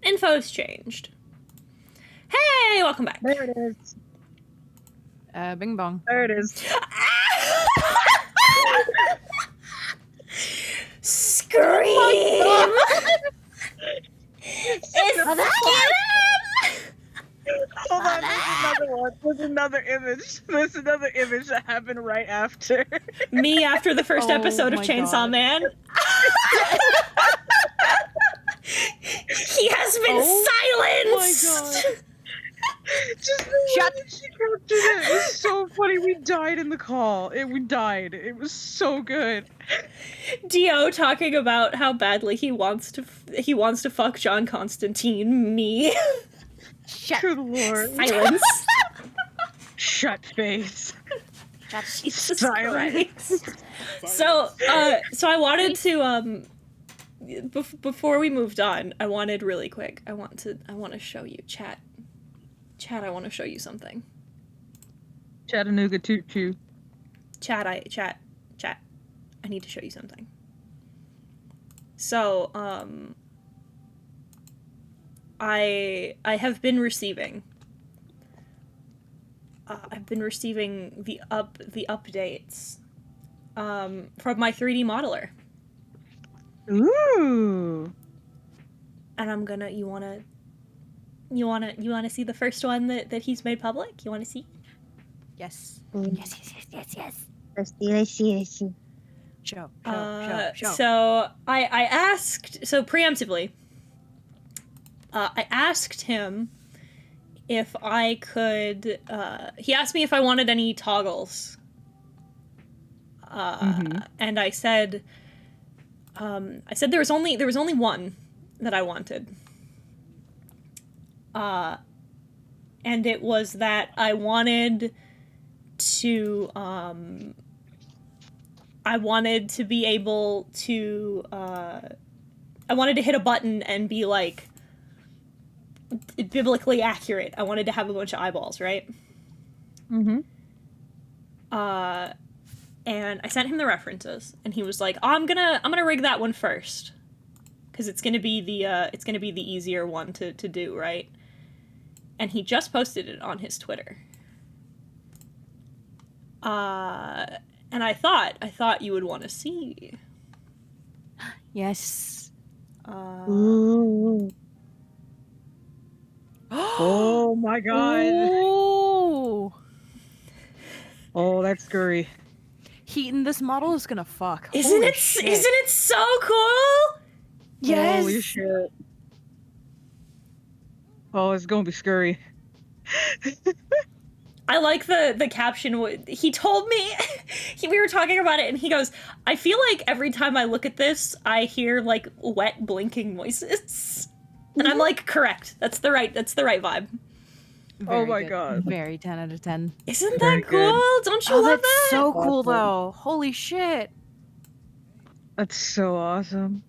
info's changed. Hey, welcome back. There it is. Bing bong. There it is. Scream! It's Hold on, there's another one. There's another image. There's another image that happened right after. me after the first Oh episode of my Chainsaw God. Man. He has been silenced! Oh my God. Just the way that she captured it was so funny. We died in the call. We died. It was so good. Dio talking about how badly he wants to fuck John Constantine. Me. Shut. Good lord. Silence. Shut face. Jesus Silence. Christ. So I wanted to before we moved on, I wanted really quick. I want to show you chat. Chat, I want to show you something. Chattanooga toot choo. Chat. I need to show you something. So, I have been receiving. I've been receiving the updates from my 3D modeler. Ooh. And I'm gonna. You wanna see the first one that he's made public? You wanna see? Yes. Yes. Let's see. Show. So I asked, so preemptively, I asked him if I could, he asked me if I wanted any toggles. And I said there was only one that I wanted. And it was that I wanted to be able to, I wanted to hit a button and be, like, biblically accurate. I wanted to have a bunch of eyeballs, right? Mm-hmm. And I sent him the references, and he was like, "Oh, I'm gonna rig that one first, because it's gonna be the easier one to do, right?" And he just posted it on his Twitter. And I thought you would want to see. Yes. Ooh. Oh my god. Ooh. Oh, that's scurry. Heaton, this model is gonna fuck. Isn't Holy it shit. so cool? Yes. Holy shit. Oh, it's gonna be scurry. I like the caption. He told me, we were talking about it, and he goes, "I feel like every time I look at this, I hear like wet blinking noises." And I'm like, correct. That's the right vibe. Very Oh my good. God. Very 10 out of 10. Isn't Very that cool? good. Don't you Oh, love that's that? so cool, Awesome. though. Holy shit. That's so awesome.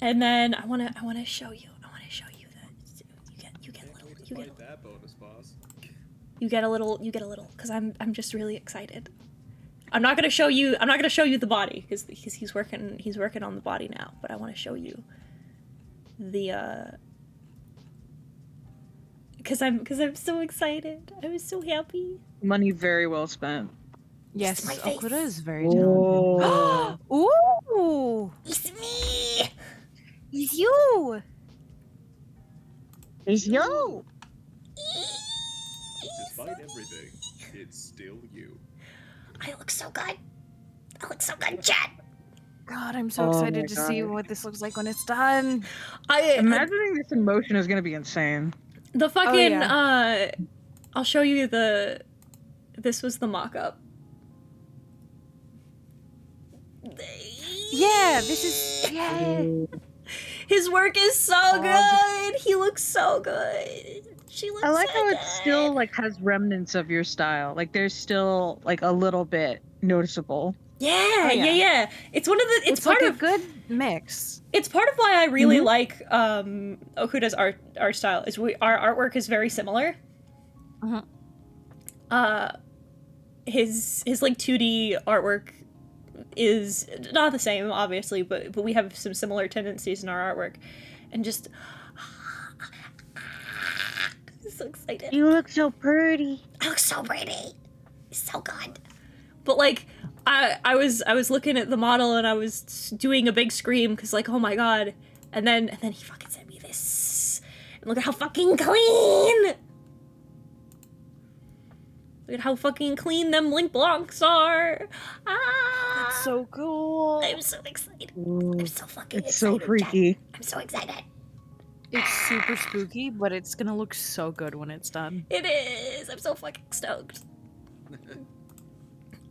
And then I wanna show you. I wanna show you that you get a little, because I'm just really excited. I'm not gonna show you the body because he's working on the body now, but I want to show you the because I'm so excited. I was so happy. Money very well spent. Yes, my face. Okuda is very talented. Ooh! It's me. It's you! It's you. Despite everything, it's still you. I look so good. Chat. God, I'm so Oh excited my to see God. what this looks like when it's done. Imagining this in motion is gonna be insane. The fucking yeah. I'll show you this was the mock-up. Yeah, this is... Yeah. His work is so good. He looks so good. She looks I like so how it good. still like has remnants of your style. Like there's still like a little bit noticeable. Yeah, yeah. yeah. It's one of the it's part like of a good mix. it's part of why I really like Okuda's art style. Is our artwork is very similar. His like 2D artwork is not the same, obviously, but we have some similar tendencies in our artwork, and just I'm so excited. You look so pretty. I look so pretty. It's so good. But like, I was looking at the model and I was doing a big scream because like, oh my god. And then he fucking sent me this. And look at how fucking clean. Look at how fucking clean them link blocks are. Ah, That's so cool. I'm so excited. Ooh, I'm so fucking It's excited. so freaky. Jen. I'm so excited. It's super spooky, but it's gonna look so good when it's done. It is. I'm so fucking stoked.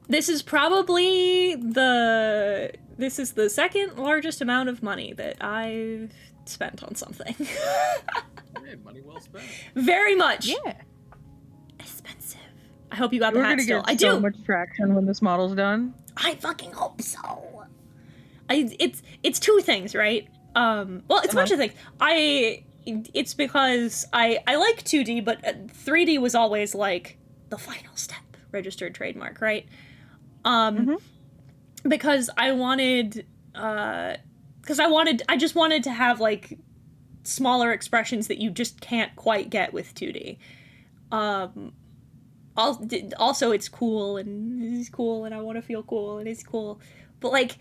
This is probably the second largest amount of money that I've spent on something. Hey, money well spent. Very much Yeah. expensive. I hope you got We're the hat gonna still. get I so do. much traction when this model's done. I fucking hope so. It's two things, right? Well, it's a bunch of things. It's because I like 2D, but 3D was always like the final step, registered trademark, right? Because I just wanted to have like smaller expressions that you just can't quite get with 2D. Also, it's cool and I want to feel cool and it's cool, but like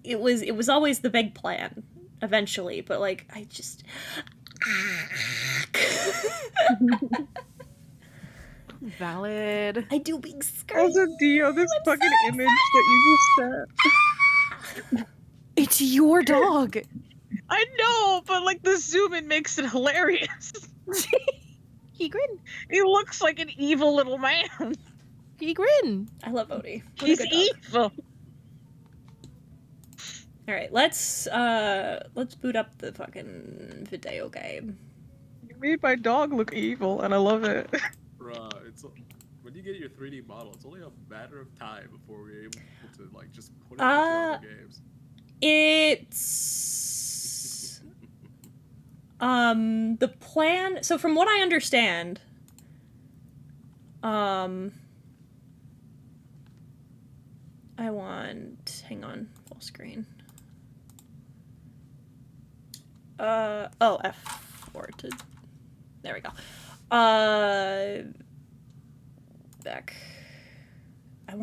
it was always the big plan eventually, but like I just Valid. I do big scream. Also, Dio, this fucking image that you just sent. It's your dog. I know, but like the zoom in makes it hilarious. He grin. He looks like an evil little man. He grin. I love Odie. What a He's good dog. evil. All right, let's boot up the fucking video game. You made my dog look evil, and I love it. Bruh, when you get your 3D model, it's only a matter of time before we're able to like just put it into other games. It's the plan. So from what I understand, I want. Hang on, full screen. F4 to. There we go. Back. I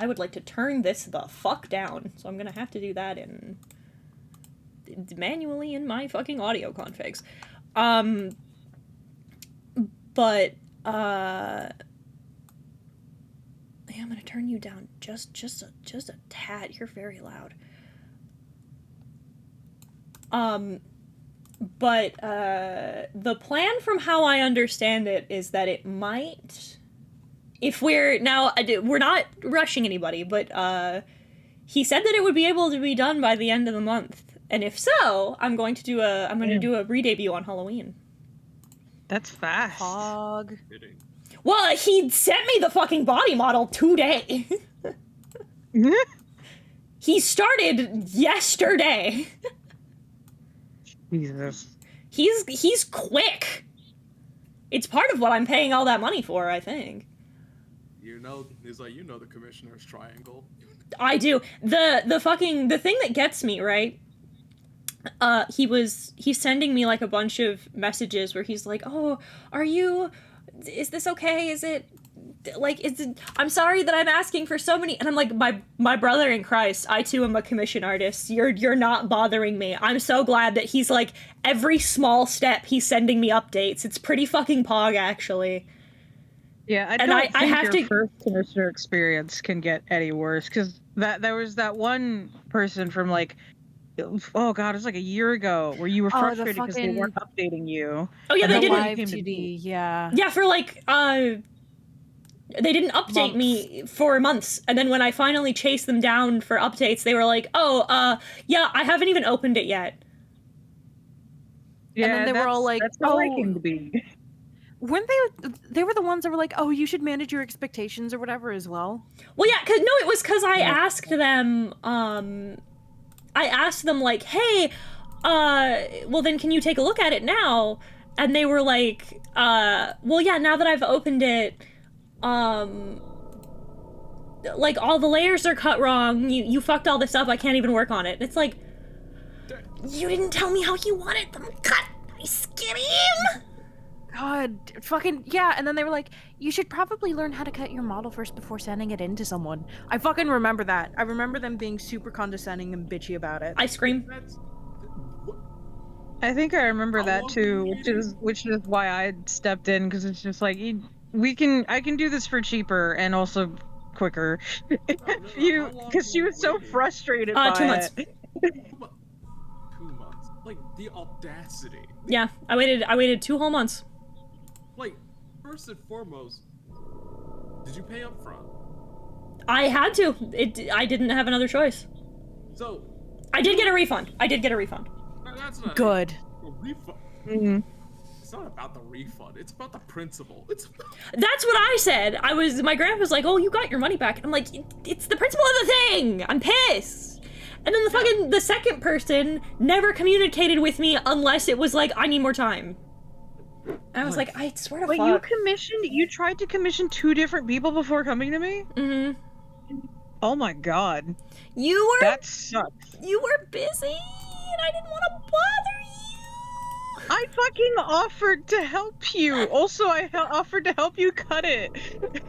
would like to turn this the fuck down, so I'm gonna have to do that manually in my fucking audio configs. But yeah, I'm gonna turn you down just a tad. You're very loud. But the plan, from how I understand it, is that it might, if we're not rushing anybody, but he said that it would be able to be done by the end of the month, and if so, I'm going to do a re-debut on Halloween. That's fast. Hog. Kidding. Well, he sent me the fucking body model today. He started yesterday. Jesus. He's quick. It's part of what I'm paying all that money for, I think. You know, he's like, you know the commissioner's triangle. I do. The thing that gets me, right? He's sending me like a bunch of messages where he's like, "Oh, is this okay? I'm sorry that I'm asking for so many," and I'm like, my brother in Christ, I too am a commission artist. You're not bothering me. I'm so glad that he's like, every small step he's sending me updates. It's pretty fucking pog, actually. Yeah, I don't think your first commissioner experience can get any worse, because there was that one person from like, oh god, it was like a year ago, where you were frustrated because they weren't updating you. Oh yeah, they didn't. Live TD, yeah. Yeah, for like they didn't update me for months, and then when I finally chased them down for updates, they were like, "Oh, yeah, I haven't even opened it yet." Yeah, and then they were all like, that's how I came to be. Weren't they were the ones that were like, "Oh, you should manage your expectations or whatever as well." Well, yeah, it was because I asked them, like, "Hey, well then can you take a look at it now?" And they were like, well, yeah, now that I've opened it, like all the layers are cut wrong. You fucked all this up. I can't even work on it. It's like, You didn't tell me how you wanted them cut. I scream. God, fucking yeah. And then they were like, you should probably learn how to cut your model first before sending it in to someone. I fucking remember that. I remember them being super condescending and bitchy about it. I scream. I think I remember that too, which is why I stepped in, because it's just like I can do this for cheaper and also quicker. Because she was so frustrated by 2 months. it. 2 months. Like the audacity. Yeah, I waited 2 whole months. Like, first and foremost, did you pay up front? I had to. I didn't have another choice. So I did get a refund. that's not Good. a refund. Mm-hmm. It's not about the refund. It's about the principle. That's what I said. My grandpa's like, oh, you got your money back. And I'm like, it's the principle of the thing. I'm pissed. And then the second person never communicated with me unless it was like, I need more time. And I was like, I swear to Wait, fuck. you tried to commission 2 different people before coming to me? Mm-hmm. Oh my god. That sucks. You were busy, and I didn't want to bother you. I fucking offered to help you. Also, I offered to help you cut it. I didn't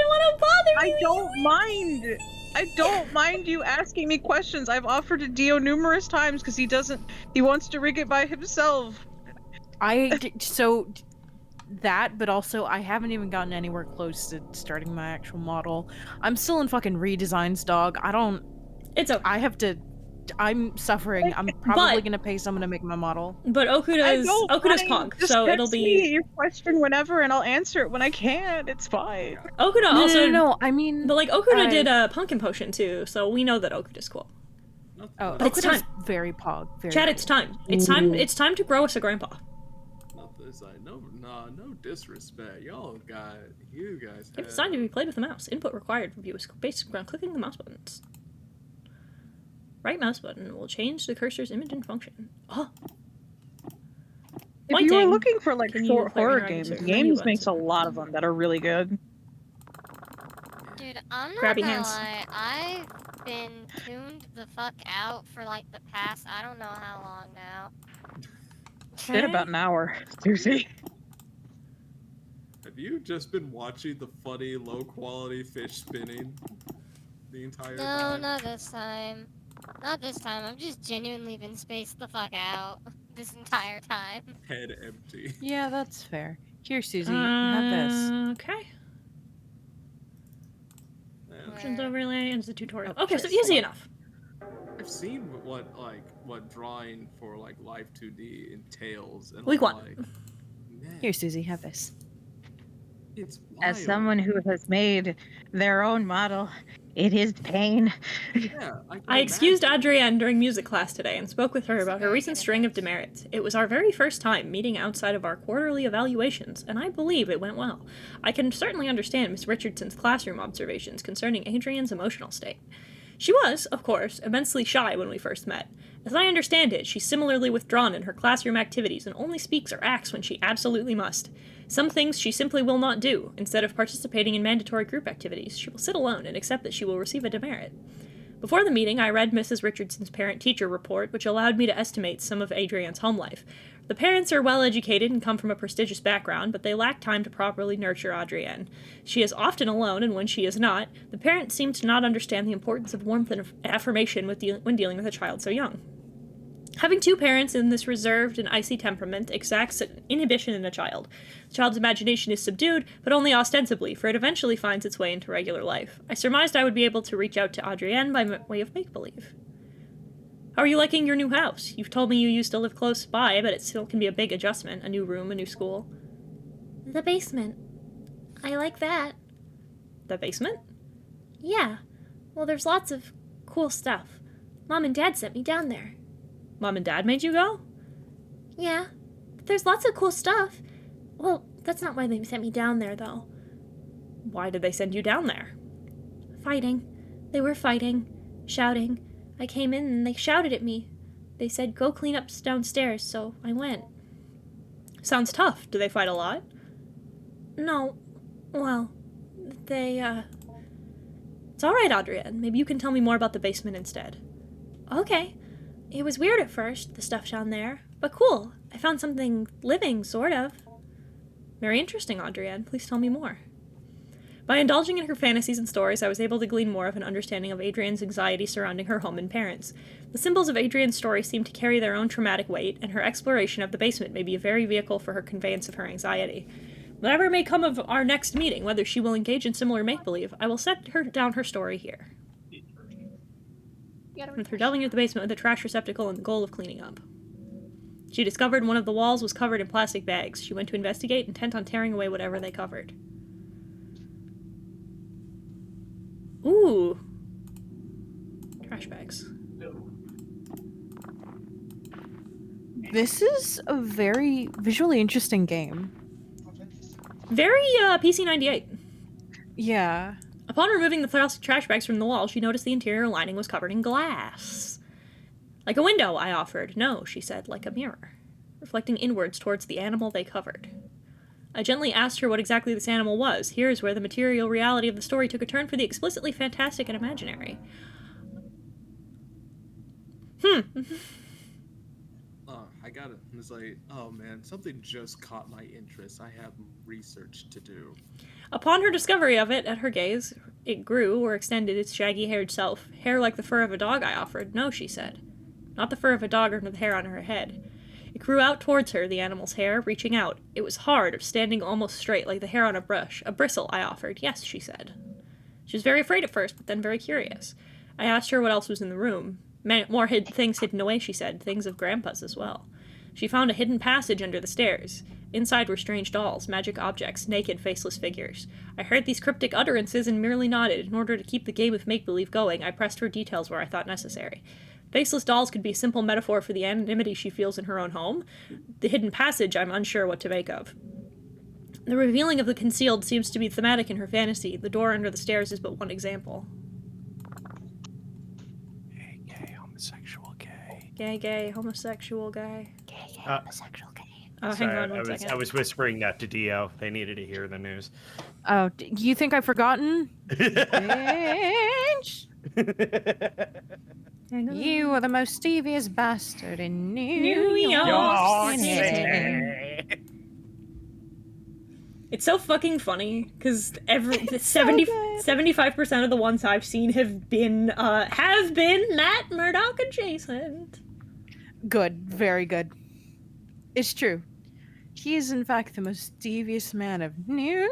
want to bother you. I don't mind you asking me questions. I've offered to Dio numerous times because he wants to rig it by himself. But also I haven't even gotten anywhere close to starting my actual model. I'm still in fucking redesigns, dog. I'm suffering. I'm probably gonna pay someone to make my model. But Okuda's punk, so it'll be your question whenever, and I'll answer it when I can. It's fine. Okuda also. No. I mean, but like Okuda did a pumpkin potion too, so we know that Okuda's cool. Oh, but it's time. Very pog. Very Chad, cool. it's time. It's time. It's time to grow us a grandpa. Not this. No disrespect. You guys. It's time to be played with the mouse. Input required review is based around clicking the mouse buttons. Right mouse button will change the cursor's image and function. Oh. If you were looking for like horror games, Games makes a lot of them that are really good. Dude, I'm not Grabby gonna hands. lie, I've been tuned the fuck out for like the past I don't know how long now. Been about an hour, seriously. Have you just been watching the funny, low-quality fish spinning the entire No, time? not this time. Not this time. I've just genuinely been spaced the fuck out this entire time. Head empty. Yeah, that's fair. Here, Susie, have this. Okay. Man, Options overlay and the tutorial. Oh, Okay, so just easy hold on. enough. I've seen what drawing for like Live 2D entails, and Week I'm one. like, man, Here, Susie, have this. it's wild. As someone who has made their own model, it is pain. Yeah, I excused Adrienne during music class today and spoke with her about her recent string of demerits. It was our very first time meeting outside of our quarterly evaluations, and I believe it went well. I can certainly understand Miss Richardson's classroom observations concerning Adrienne's emotional state. She was, of course, immensely shy when we first met. As I understand it, she's similarly withdrawn in her classroom activities and only speaks or acts when she absolutely must. Some things she simply will not do. Instead of participating in mandatory group activities, she will sit alone and accept that she will receive a demerit. Before the meeting, I read Mrs. Richardson's parent-teacher report, which allowed me to estimate some of Adrienne's home life. The parents are well educated and come from a prestigious background, but they lack time to properly nurture Adrienne. She is often alone, and when she is not, the parents seem to not understand the importance of warmth and affirmation when dealing with a child so young. Having two parents in this reserved and icy temperament exacts an inhibition in a child. The child's imagination is subdued, but only ostensibly, for it eventually finds its way into regular life. I surmised I would be able to reach out to Adrienne by way of make-believe. How are you liking your new house? You've told me you used to live close by, but it still can be a big adjustment. A new room, a new school. The basement. I like that. The basement? Yeah. Well, there's lots of cool stuff. Mom and Dad sent me down there. Mom and Dad made you go? Yeah. But there's lots of cool stuff. Well, that's not why they sent me down there, though. Why did they send you down there? Fighting. They were fighting. Shouting. I came in and they shouted at me. They said, go clean up downstairs, so I went. Sounds tough. Do they fight a lot? No. Well, they, It's alright, Adrienne. Maybe you can tell me more about the basement instead. Okay. It was weird at first, the stuff down there, but cool. I found something living, sort of. Very interesting, Adrienne. Please tell me more. By indulging in her fantasies and stories, I was able to glean more of an understanding of Adrienne's anxiety surrounding her home and parents. The symbols of Adrienne's story seem to carry their own traumatic weight, and her exploration of the basement may be a very vehicle for her conveyance of her anxiety. Whatever may come of our next meeting, whether she will engage in similar make-believe, I will set her down her story here. With her delving into the basement with a trash receptacle and the goal of cleaning up. She discovered one of the walls was covered in plastic bags. She went to investigate, intent on tearing away whatever they covered. Ooh. Trash bags. This is a very visually interesting game. Very, PC-98. Yeah. Upon removing the plastic trash bags from the wall, she noticed the interior lining was covered in glass. Like a window, I offered. No, she said, like a mirror, reflecting inwards towards the animal they covered. I gently asked her what exactly this animal was. Here is where the material reality of the story took a turn for the explicitly fantastic and imaginary. I got it. It's like, oh man, something just caught my interest. I have research to do. Upon her discovery of it, at her gaze, it grew or extended its shaggy-haired self. Hair like the fur of a dog, I offered. No, she said. Not the fur of a dog or the hair on her head. It grew out towards her, the animal's hair, reaching out. It was hard, standing almost straight, like the hair on a brush. A bristle, I offered. Yes, she said. She was very afraid at first, but then very curious. I asked her what else was in the room. More things hidden away, she said. Things of Grandpa's as well. She found a hidden passage under the stairs. Inside were strange dolls, magic objects, naked, faceless figures. I heard these cryptic utterances and merely nodded. In order to keep the game of make-believe going, I pressed for details where I thought necessary. Faceless dolls could be a simple metaphor for the anonymity she feels in her own home. The hidden passage I'm unsure what to make of. The revealing of the concealed seems to be thematic in her fantasy. The door under the stairs is but one example. Gay, homosexual, gay. Gay, homosexual guy. Gay, homosexual, gay. Oh, Sorry, hang on one second. I was whispering that to Dio. They needed to hear the news. Oh, you think I've forgotten? Bitch! You are the most devious bastard in New York City. It's so fucking funny because 75% of the ones I've seen have been Matt Murdock adjacent. Good, very good. It's true. He is in fact the most devious man of New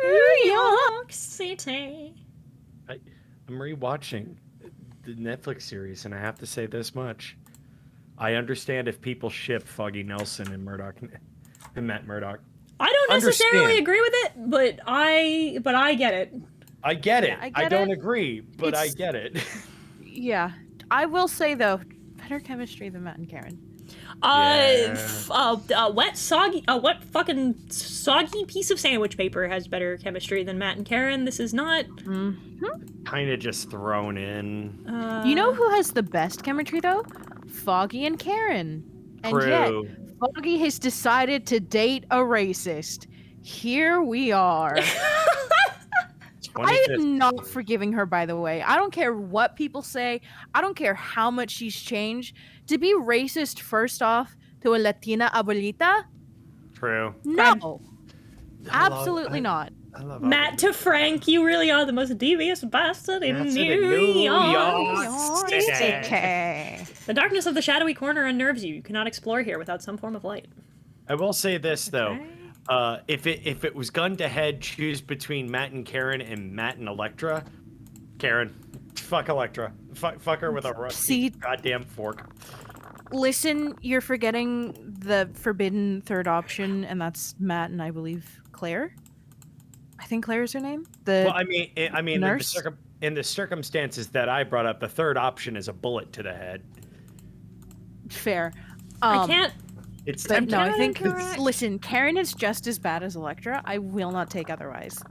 York City. I'm rewatching the Netflix series, and I have to say this much: I understand if people ship Foggy Nelson and Matt Murdock. I don't necessarily agree with it, but I get it. I get it. Yeah, I don't agree, but I get it. Yeah, I will say though, better chemistry than Matt and Karen. Wet fucking soggy piece of sandwich paper has better chemistry than Matt and Karen. This is not. Kind of just thrown in. You know who has the best chemistry though? Foggy and Karen. And yet, Foggy has decided to date a racist. Here we are. I am not forgiving her, by the way. I don't care what people say. I don't care how much she's changed. To be racist, first off, to a Latina abuelita? True. No. Absolutely not. I love Matt to Frank, you really are the most devious bastard in New York City. The darkness of the shadowy corner unnerves you. You cannot explore here without some form of light. I will say this, though. If it was gun to head, choose between Matt and Karen and Matt and Electra. Karen. Fuck Electra. Fuck her with a rusty goddamn fork. Listen, you're forgetting the forbidden third option, and that's Matt and I believe Claire. I think Claire's her name. Well, I mean, nurse? in the circumstances that I brought up, the third option is a bullet to the head. Fair. I can't. It's But no, I think. incorrect. Listen, Karen is just as bad as Electra. I will not take otherwise.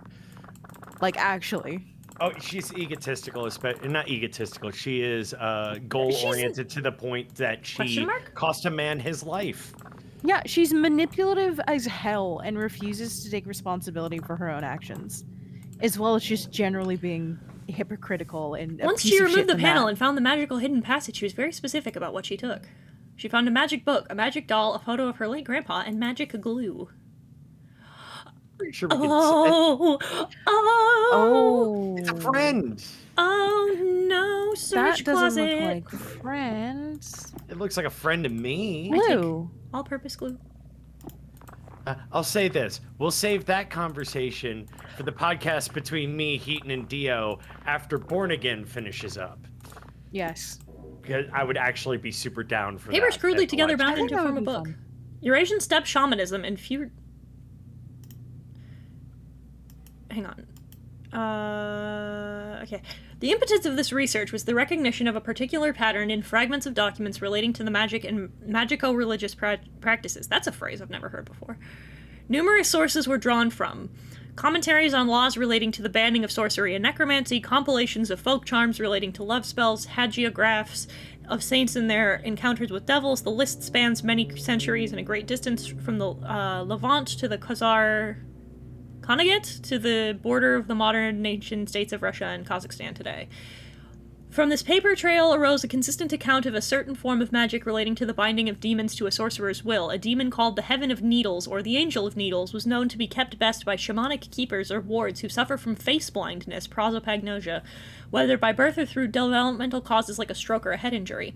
Like, actually. Oh, she's egotistical, not egotistical. She is goal-oriented to the point that she cost a man his life. Yeah, she's manipulative as hell and refuses to take responsibility for her own actions, as well as just generally being hypocritical and. Once she removed the panel and found the magical hidden passage, she was very specific about what she took. She found a magic book, a magic doll, a photo of her late grandpa, and magic glue. Pretty sure we can Oh! It's a friend! Oh no, search that doesn't closet. look like friends. It looks like a friend to me. Glue. All-purpose glue. I'll say this. We'll save that conversation for the podcast between me, Hiten, and Dio after Born Again finishes up. Yes. Because I would actually be super down for that. They were crudely together watch. bound into form a book. Eurasian steppe shamanism and few... Hang on. Okay. The impetus of this research was the recognition of a particular pattern in fragments of documents relating to the magic and magico-religious practices. That's a phrase I've never heard before. Numerous sources were drawn from commentaries on laws relating to the banning of sorcery and necromancy, compilations of folk charms relating to love spells, hagiographs of saints and their encounters with devils. The list spans many centuries and a great distance from the Levant to the Khazar Khanate to the border of the modern nation states of Russia and Kazakhstan today. From this paper trail arose a consistent account of a certain form of magic relating to the binding of demons to a sorcerer's will. A demon called the Heaven of Needles, or the Angel of Needles, was known to be kept best by shamanic keepers or wards who suffer from face blindness, prosopagnosia, whether by birth or through developmental causes like a stroke or a head injury.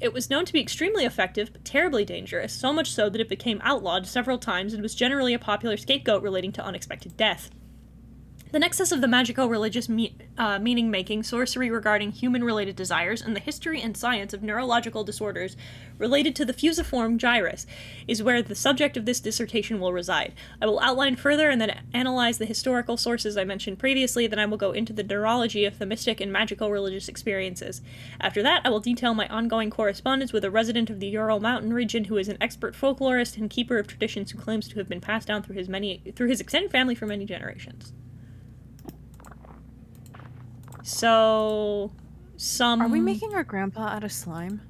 It was known to be extremely effective, but terribly dangerous, so much so that it became outlawed several times and was generally a popular scapegoat relating to unexpected death. The nexus of the magico-religious meaning-making, sorcery regarding human-related desires, and the history and science of neurological disorders related to the fusiform gyrus is where the subject of this dissertation will reside. I will outline further and then analyze the historical sources I mentioned previously, then I will go into the neurology of the mystic and magico-religious experiences. After that, I will detail my ongoing correspondence with a resident of the Ural Mountain region who is an expert folklorist and keeper of traditions who claims to have been passed down through his extended family for many generations. So, Are we making our grandpa out of slime?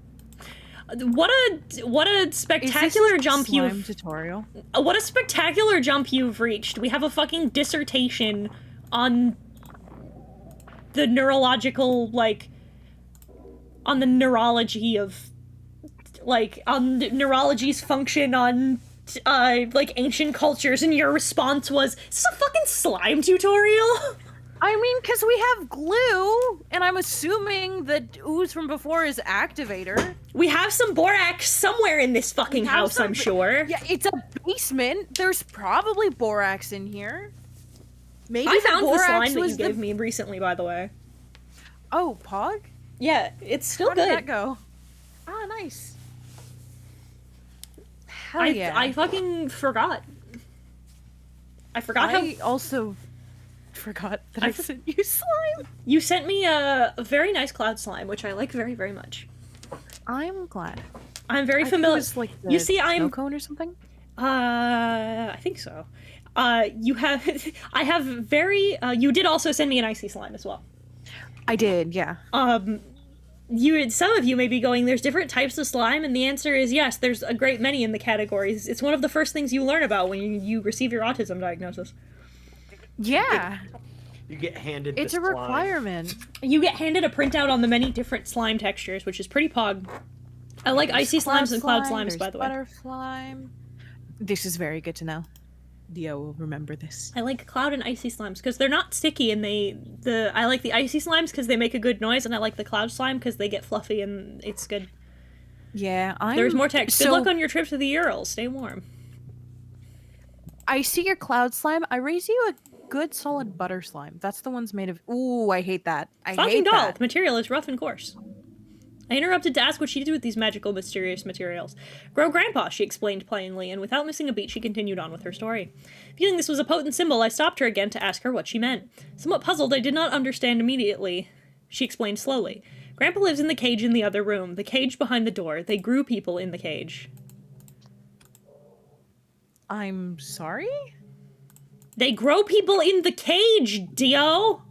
What a spectacular jump you've... tutorial? What a spectacular jump you've reached. We have a fucking dissertation on the neurological, like... on the neurology of... like, on neurology's function on... like, ancient cultures, and your response was, is this a fucking slime tutorial? I mean, because we have glue, and I'm assuming that ooze from before is activator. We have some borax somewhere in this fucking house, I'm sure. Yeah, it's a basement. There's probably borax in here. Maybe I found the slime that you was gave me recently, by the way. Oh, Pog? Yeah, it's still How good. did that go? Ah, nice. Hell yeah. I fucking forgot. I forgot I also forgot that I sent you slime. You sent me a very nice cloud slime, which I like very, very much. I'm glad. I'm very familiar. It was like you see, snow cone or something. I think so. You have. I have very. You did also send me an icy slime as well. I did, yeah. Some of you may be going, there's different types of slime, and the answer is yes, there's a great many in the categories. It's one of the first things you learn about when you receive your autism diagnosis. Yeah. You get handed It's a slime. requirement. You get handed a printout on the many different slime textures, which is pretty pog. I like icy slimes and cloud slimes, by the way. Butter slime. This is very good to know. Dio will remember this. I like cloud and icy slimes because they're not sticky, and I like the icy slimes because they make a good noise, and I like the cloud slime because they get fluffy and it's good. Yeah, There's more text. Good luck on your trip to the Urals. Stay warm. I see your cloud slime. I raise you a good solid butter slime. That's the one's made of. Ooh, I hate that. I hate doll. that. The material is rough and coarse. I interrupted to ask what she did with these magical, mysterious materials. Grow Grandpa, she explained plainly, and without missing a beat, she continued on with her story. Feeling this was a potent symbol, I stopped her again to ask her what she meant. Somewhat puzzled, I did not understand immediately. She explained slowly. Grandpa lives in the cage in the other room, the cage behind the door. They grew people in the cage. I'm sorry? They grow people in the cage, Dio! Oh,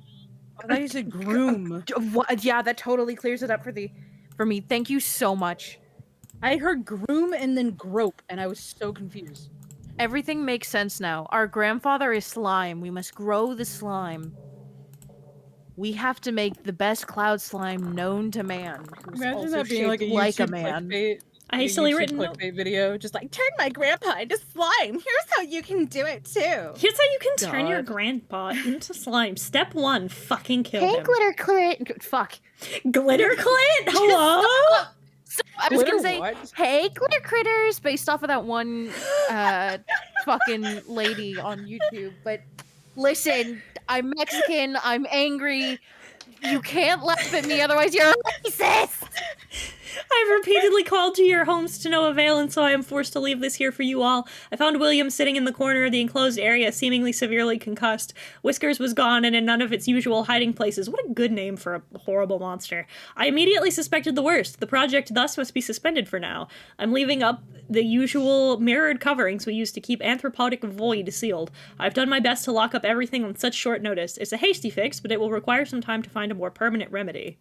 that is a groom. What? Yeah, that totally clears it up for me. Thank you so much. I heard groom and then grope, and I was so confused. Everything makes sense now. Our grandfather is slime. We must grow the slime. We have to make the best cloud slime known to man. Imagine that being like a like a YouTube man. clickbait. I hastily YouTube written clickbait video, just like turn my grandpa into slime. Here's how you can do it too. Here's how you can turn your God. grandpa into slime. Step 1, fucking kill Hey, him. glitter clit. Fuck. Glitter Clint, hello? So I was gonna Glitter say, what? hey, glitter critters, based off of that one fucking lady on YouTube. But listen, I'm Mexican. I'm angry. You can't laugh at me, otherwise you're racist. I've repeatedly called to your homes to no avail, and so I am forced to leave this here for you all. I found William sitting in the corner of the enclosed area, seemingly severely concussed. Whiskers was gone and in none of its usual hiding places. What a good name for a horrible monster. I immediately suspected the worst. The project thus must be suspended for now. I'm leaving up the usual mirrored coverings we use to keep Anthropodic Void sealed. I've done my best to lock up everything on such short notice. It's a hasty fix, but it will require some time to find a more permanent remedy.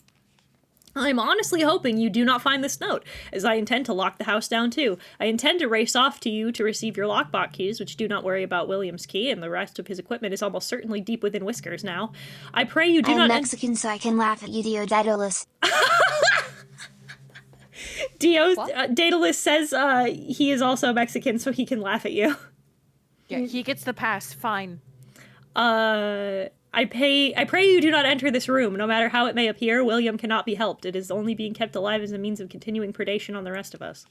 I'm honestly hoping you do not find this note, as I intend to lock the house down too. I intend to race off to you to receive your lockbox keys, which do not worry about William's key, and the rest of his equipment is almost certainly deep within Whiskers now. I pray you do I'm not- Mexican, so I can laugh at you, Daedalus. Daedalus says he is also Mexican, so he can laugh at you. Yeah, he gets the pass. Fine. I pray you do not enter this room. No matter how it may appear, William cannot be helped. It is only being kept alive as a means of continuing predation on the rest of us.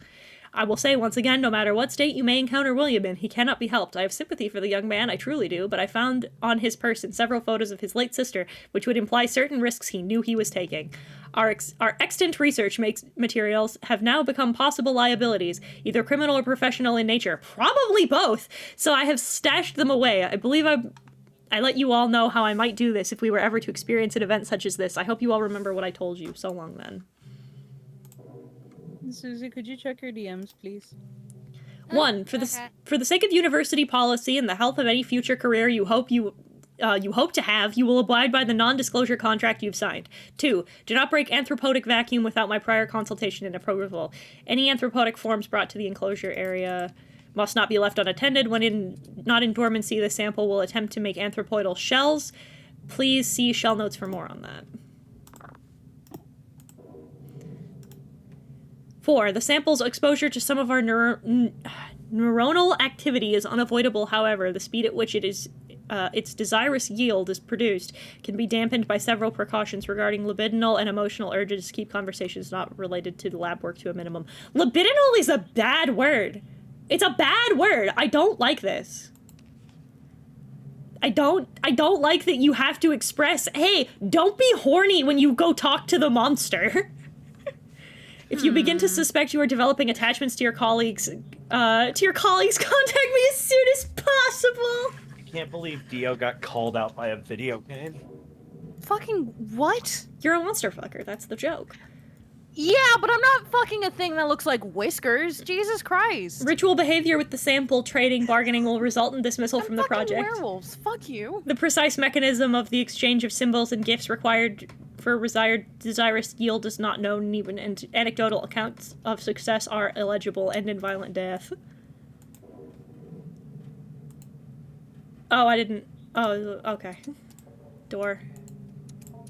I will say once again, no matter what state you may encounter William in, he cannot be helped. I have sympathy for the young man, I truly do, but I found on his person several photos of his late sister, which would imply certain risks he knew he was taking. Our extant research materials have now become possible liabilities, either criminal or professional in nature. Probably both! So I have stashed them away. I believe I let you all know how I might do this if we were ever to experience an event such as this. I hope you all remember what I told you. So long then. Susie, could you check your DMs, please? 1. For the sake of university policy and the health of any future career you hope to have, you will abide by the non-disclosure contract you've signed. 2. Do not break anthropodic vacuum without my prior consultation and approval. Any anthropodic forms brought to the enclosure area must not be left unattended. When not in dormancy, the sample will attempt to make anthropoidal shells. Please see shell notes for more on that. 4. The sample's exposure to some of our neuronal activity is unavoidable. However, the speed at which its desirous yield is produced can be dampened by several precautions regarding libidinal and emotional urges to keep conversations not related to the lab work to a minimum. Libidinal is a bad word. It's a bad word. I don't like this. I don't like that you have to express, hey, don't be horny when you go talk to the monster. If you begin to suspect you are developing attachments to your colleagues, contact me as soon as possible. I can't believe Dio got called out by a video game. Fucking what? You're a monster fucker. That's the joke. Yeah, but I'm not fucking a thing that looks like Whiskers. Jesus Christ. Ritual behavior with the sample trading bargaining will result in dismissal from the project. Werewolves. Fuck you. The precise mechanism of the exchange of symbols and gifts required for desirous yield is not known, and even anecdotal accounts of success are illegible and in violent death. Oh, I didn't. Oh, okay. Door.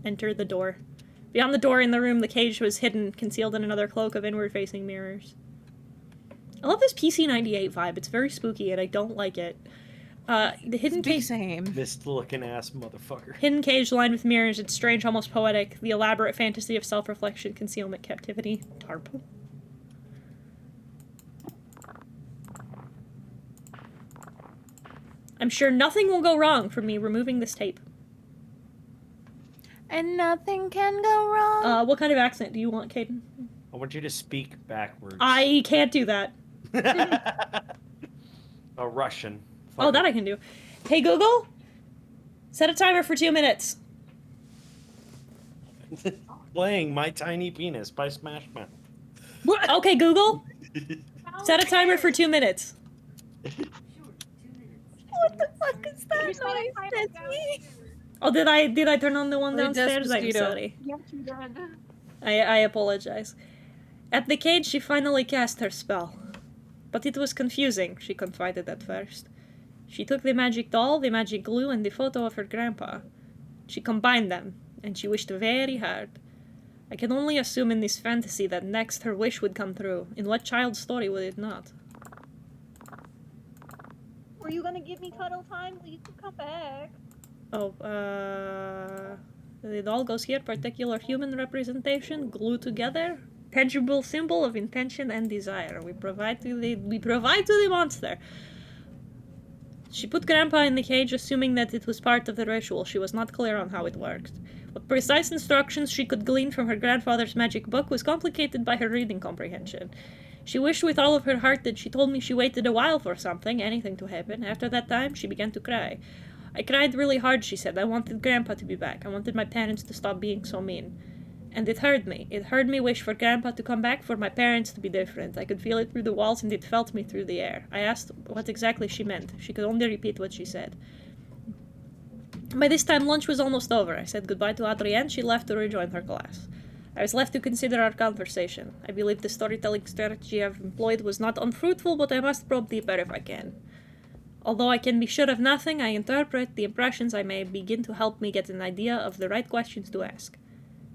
Enter the door. Beyond the door in the room, the cage was hidden, concealed in another cloak of inward-facing mirrors. I love this PC-98 vibe. It's very spooky, and I don't like it. The hidden cage... Same. Mist-looking ass motherfucker. Hidden cage lined with mirrors. It's strange, almost poetic. The elaborate fantasy of self-reflection, concealment, captivity. Tarp. I'm sure nothing will go wrong from me removing this tape. And nothing can go wrong. What kind of accent do you want, Caden? I want you to speak backwards. I can't do that. A Russian. Oh, that I can do. Hey, Google, set a timer for 2 minutes. Playing My Tiny Penis by Smash Mouth. Okay, Google, set a timer for 2 minutes. What the fuck is that noise? That's me. Oh, did I turn on the one Oh, downstairs? I'm Despacito. sorry. Yes, you did. I apologize. At the cage, she finally cast her spell. But it was confusing, she confided at first. She took the magic doll, the magic glue, and the photo of her grandpa. She combined them, and she wished very hard. I can only assume in this fantasy that next her wish would come true. In what child's story would it not? Were you gonna give me cuddle time? Please come back. Oh, it all goes here. Particular human representation, glued together. Tangible symbol of intention and desire. We provide to the monster. She put Grandpa in the cage, assuming that it was part of the ritual. She was not clear on how it worked. What precise instructions she could glean from her grandfather's magic book was complicated by her reading comprehension. She wished with all of her heart that she told me she waited a while for something, anything to happen. After that time, she began to cry. I cried really hard, she said. I wanted Grandpa to be back. I wanted my parents to stop being so mean. And it hurt me. It hurt me wish for Grandpa to come back, for my parents to be different. I could feel it through the walls, and it felt me through the air. I asked what exactly she meant. She could only repeat what she said. By this time, lunch was almost over. I said goodbye to Adrienne. She left to rejoin her class. I was left to consider our conversation. I believe the storytelling strategy I've employed was not unfruitful, but I must probe deeper if I can. Although I can be sure of nothing, I interpret the impressions I may begin to help me get an idea of the right questions to ask.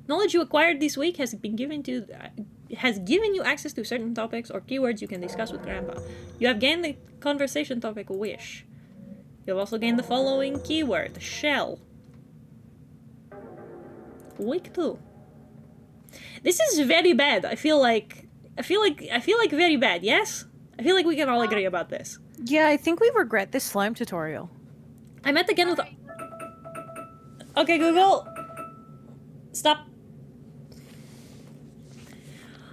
Knowledge you acquired this week has given you access to certain topics or keywords you can discuss with Grandpa. You have gained the conversation topic wish. You have also gained the following keyword, shell. Week 2. This is very bad. I feel like very bad, yes? I feel like we can all agree about this. Yeah, I think we regret this slime tutorial. I met again with... Okay, Google. Stop.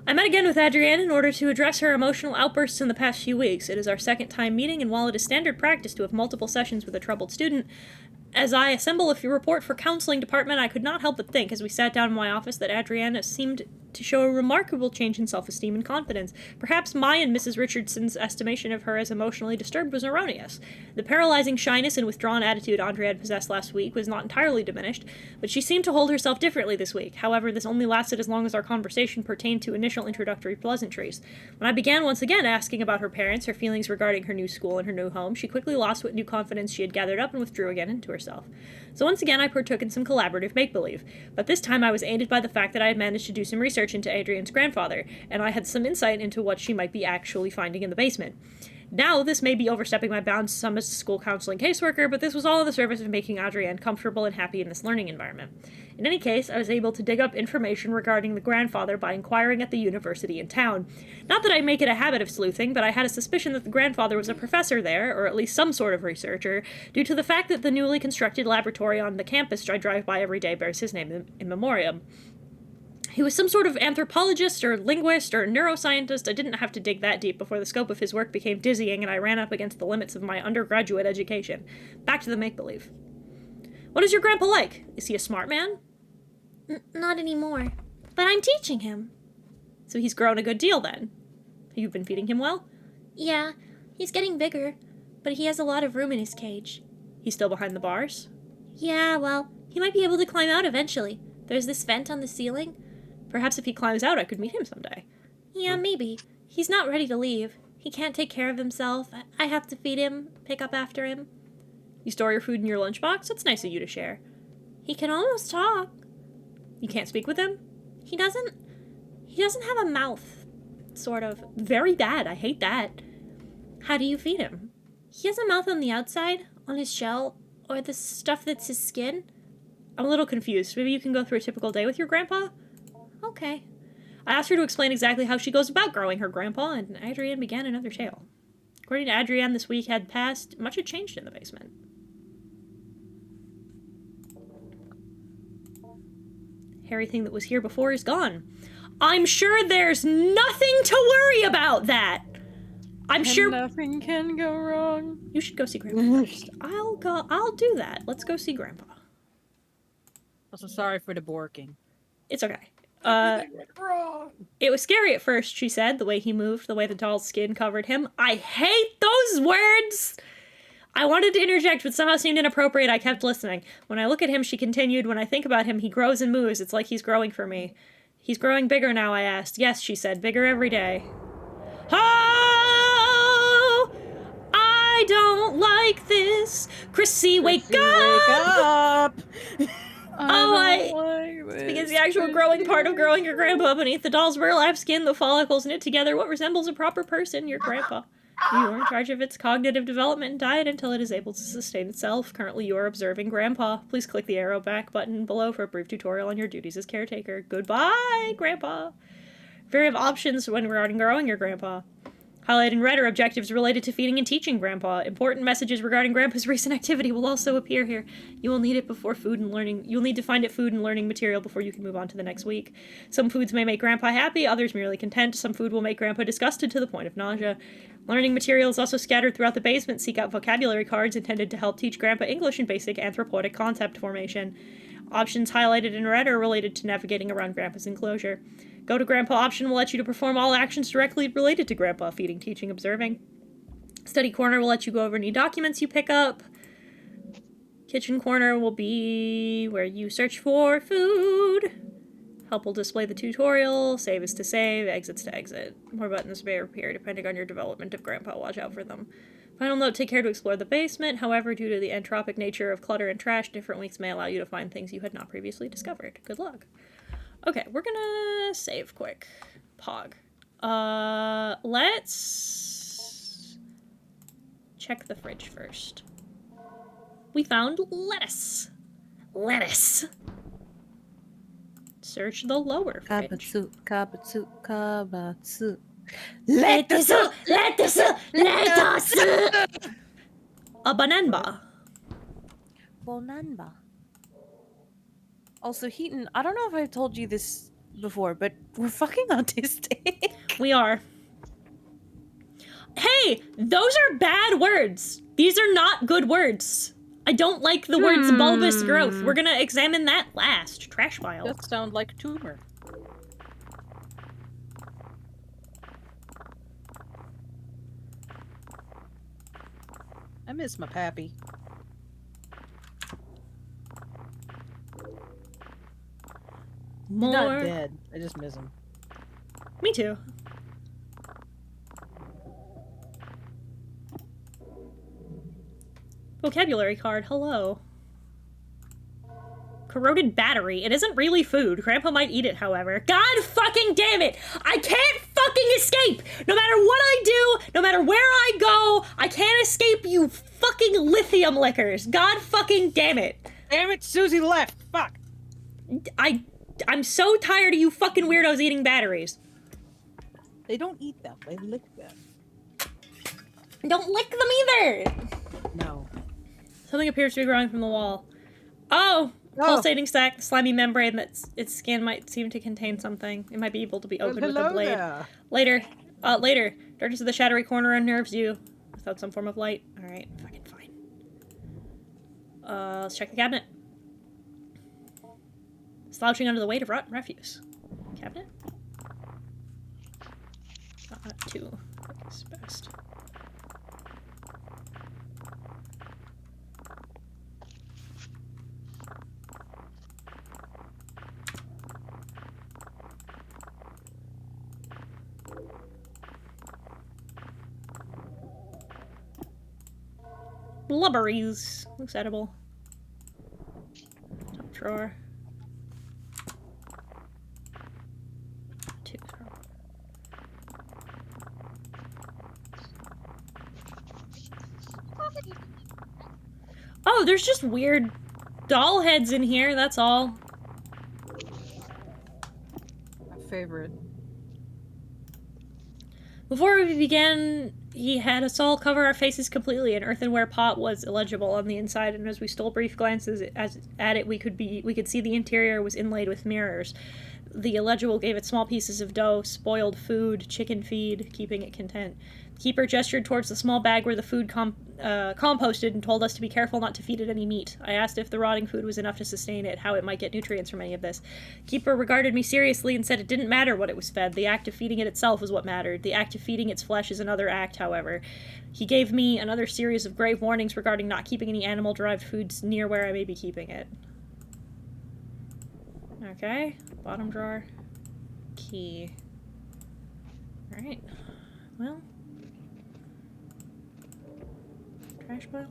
I met again with Adrienne in order to address her emotional outbursts in the past few weeks. It is our second time meeting, and while it is standard practice to have multiple sessions with a troubled student, as I assemble a report for counseling department, I could not help but think, as we sat down in my office, that Adrienne seemed to show a remarkable change in self-esteem and confidence. Perhaps my and Mrs. Richardson's estimation of her as emotionally disturbed was erroneous. The paralyzing shyness and withdrawn attitude Andrea had possessed last week was not entirely diminished, but she seemed to hold herself differently this week. However, this only lasted as long as our conversation pertained to initial introductory pleasantries. When I began once again asking about her parents, her feelings regarding her new school and her new home, she quickly lost what new confidence she had gathered up and withdrew again into herself. So once again I partook in some collaborative make-believe, but this time I was aided by the fact that I had managed to do some research into Adrienne's grandfather, and I had some insight into what she might be actually finding in the basement. Now, this may be overstepping my bounds some as a school counseling caseworker, but this was all in the service of making Adrienne comfortable and happy in this learning environment. In any case, I was able to dig up information regarding the grandfather by inquiring at the university in town. Not that I make it a habit of sleuthing, but I had a suspicion that the grandfather was a professor there, or at least some sort of researcher, due to the fact that the newly constructed laboratory on the campus I drive by every day bears his name in memoriam. He was some sort of anthropologist or linguist or neuroscientist. I didn't have to dig that deep before the scope of his work became dizzying and I ran up against the limits of my undergraduate education. Back to the make-believe. What is your grandpa like? Is he a smart man? Not anymore. But I'm teaching him. So he's grown a good deal then. You've been feeding him well? Yeah, he's getting bigger, but he has a lot of room in his cage. He's still behind the bars? Yeah, well, he might be able to climb out eventually. There's this vent on the ceiling. Perhaps if he climbs out, I could meet him someday. Yeah, maybe. He's not ready to leave. He can't take care of himself. I have to feed him, pick up after him. You store your food in your lunchbox? That's nice of you to share. He can almost talk. You can't speak with him? He doesn't have a mouth. Sort of. Very bad. I hate that. How do you feed him? He has a mouth on the outside, on his shell, or the stuff that's his skin. I'm a little confused. Maybe you can go through a typical day with your grandpa? Okay. I asked her to explain exactly how she goes about growing her grandpa, and Adrienne began another tale. According to Adrienne, this week had passed. Much had changed in the basement. Everything that was here before is gone. I'm sure there's nothing to worry about that. I'm sure nothing can go wrong. You should go see Grandpa first. I'll do that. Let's go see Grandpa. Also, sorry for the borking. It's okay. It was scary at first, she said, the way he moved, the way the doll's skin covered him. I hate those words! I wanted to interject, but somehow seemed inappropriate. I kept listening. When I look at him, she continued, when I think about him, he grows and moves. It's like he's growing for me. He's growing bigger now, I asked. Yes, she said, bigger every day. Oh! I don't like this. Chrissy, wake up! It's because the actual growing part of growing your grandpa beneath the doll's burlap skin, the follicles knit together what resembles a proper person, your grandpa. You are in charge of its cognitive development and diet until it is able to sustain itself. Currently, you are observing Grandpa. Please click the arrow back button below for a brief tutorial on your duties as caretaker. Goodbye, Grandpa. Very have options when regarding growing your Grandpa. Highlighted in red are objectives related to feeding and teaching Grandpa. Important messages regarding Grandpa's recent activity will also appear here. You will need it before food and learning. You'll need to find it food and learning material before you can move on to the next week. Some foods may make Grandpa happy, others merely content. Some food will make Grandpa disgusted to the point of nausea. Learning material is also scattered throughout the basement. Seek out vocabulary cards intended to help teach Grandpa English and basic anthropoid concept formation. Options highlighted in red are related to navigating around Grandpa's enclosure. Go to Grandpa option will let you to perform all actions directly related to Grandpa, feeding, teaching, observing. Study corner will let you go over any documents you pick up. Kitchen corner will be where you search for food. Help will display the tutorial. Save is to save, exits to exit. More buttons may appear depending on your development of Grandpa. Watch out for them. Final note, take care to explore the basement. However, due to the entropic nature of clutter and trash, different weeks may allow you to find things you had not previously discovered. Good luck. Okay, we're gonna save quick. Pog. Let's check the fridge first. We found lettuce. Lettuce. Search the lower fridge. Kabatsu, kabatsu. Lettuce! Lettuce! Lettuce! A bananba. Bonanba. Also, Hiten, I don't know if I've told you this before, but we're fucking autistic. We are. Hey, those are bad words. These are not good words. I don't like the words bulbous growth. We're gonna examine that last. Trash pile. That sounds like a tumor. I miss my pappy. More. He's not dead. I just miss him. Me too. Vocabulary card, hello. Corroded battery. It isn't really food. Grandpa might eat it, however. God fucking damn it! I can't fucking escape! No matter what I do, no matter where I go, I can't escape you fucking lithium lickers. God fucking damn it. Damn it, Susie left! Fuck! I'm so tired of you fucking weirdos eating batteries. They don't eat them, they lick them. Don't lick them either! No. Something appears to be growing from the wall. Oh! Pulsating stack, the slimy membrane that its skin might seem to contain something. It might be able to be opened with a blade. There. Later. Later. Darkness of the shadowy corner unnerves you. Without some form of light. Alright, fucking fine. Let's check the cabinet. Slouching under the weight of rotten refuse. Cabinet? Two. Is best. Blubberries. Looks edible. Top drawer. Two. Oh, there's just weird doll heads in here, that's all. My favorite. Before we began, he had us all cover our faces completely. An earthenware pot was illegible on the inside, and as we stole brief glances at it, we could see the interior was inlaid with mirrors. The illegible gave it small pieces of dough, spoiled food, chicken feed, keeping it content. The keeper gestured towards the small bag where the food composted and told us to be careful not to feed it any meat. I asked if the rotting food was enough to sustain it, how it might get nutrients from any of this. The keeper regarded me seriously and said it didn't matter what it was fed. The act of feeding it itself was what mattered. The act of feeding its flesh is another act, however. He gave me another series of grave warnings regarding not keeping any animal-derived foods near where I may be keeping it. Okay, bottom drawer. Key. Alright. Well. Trash pile.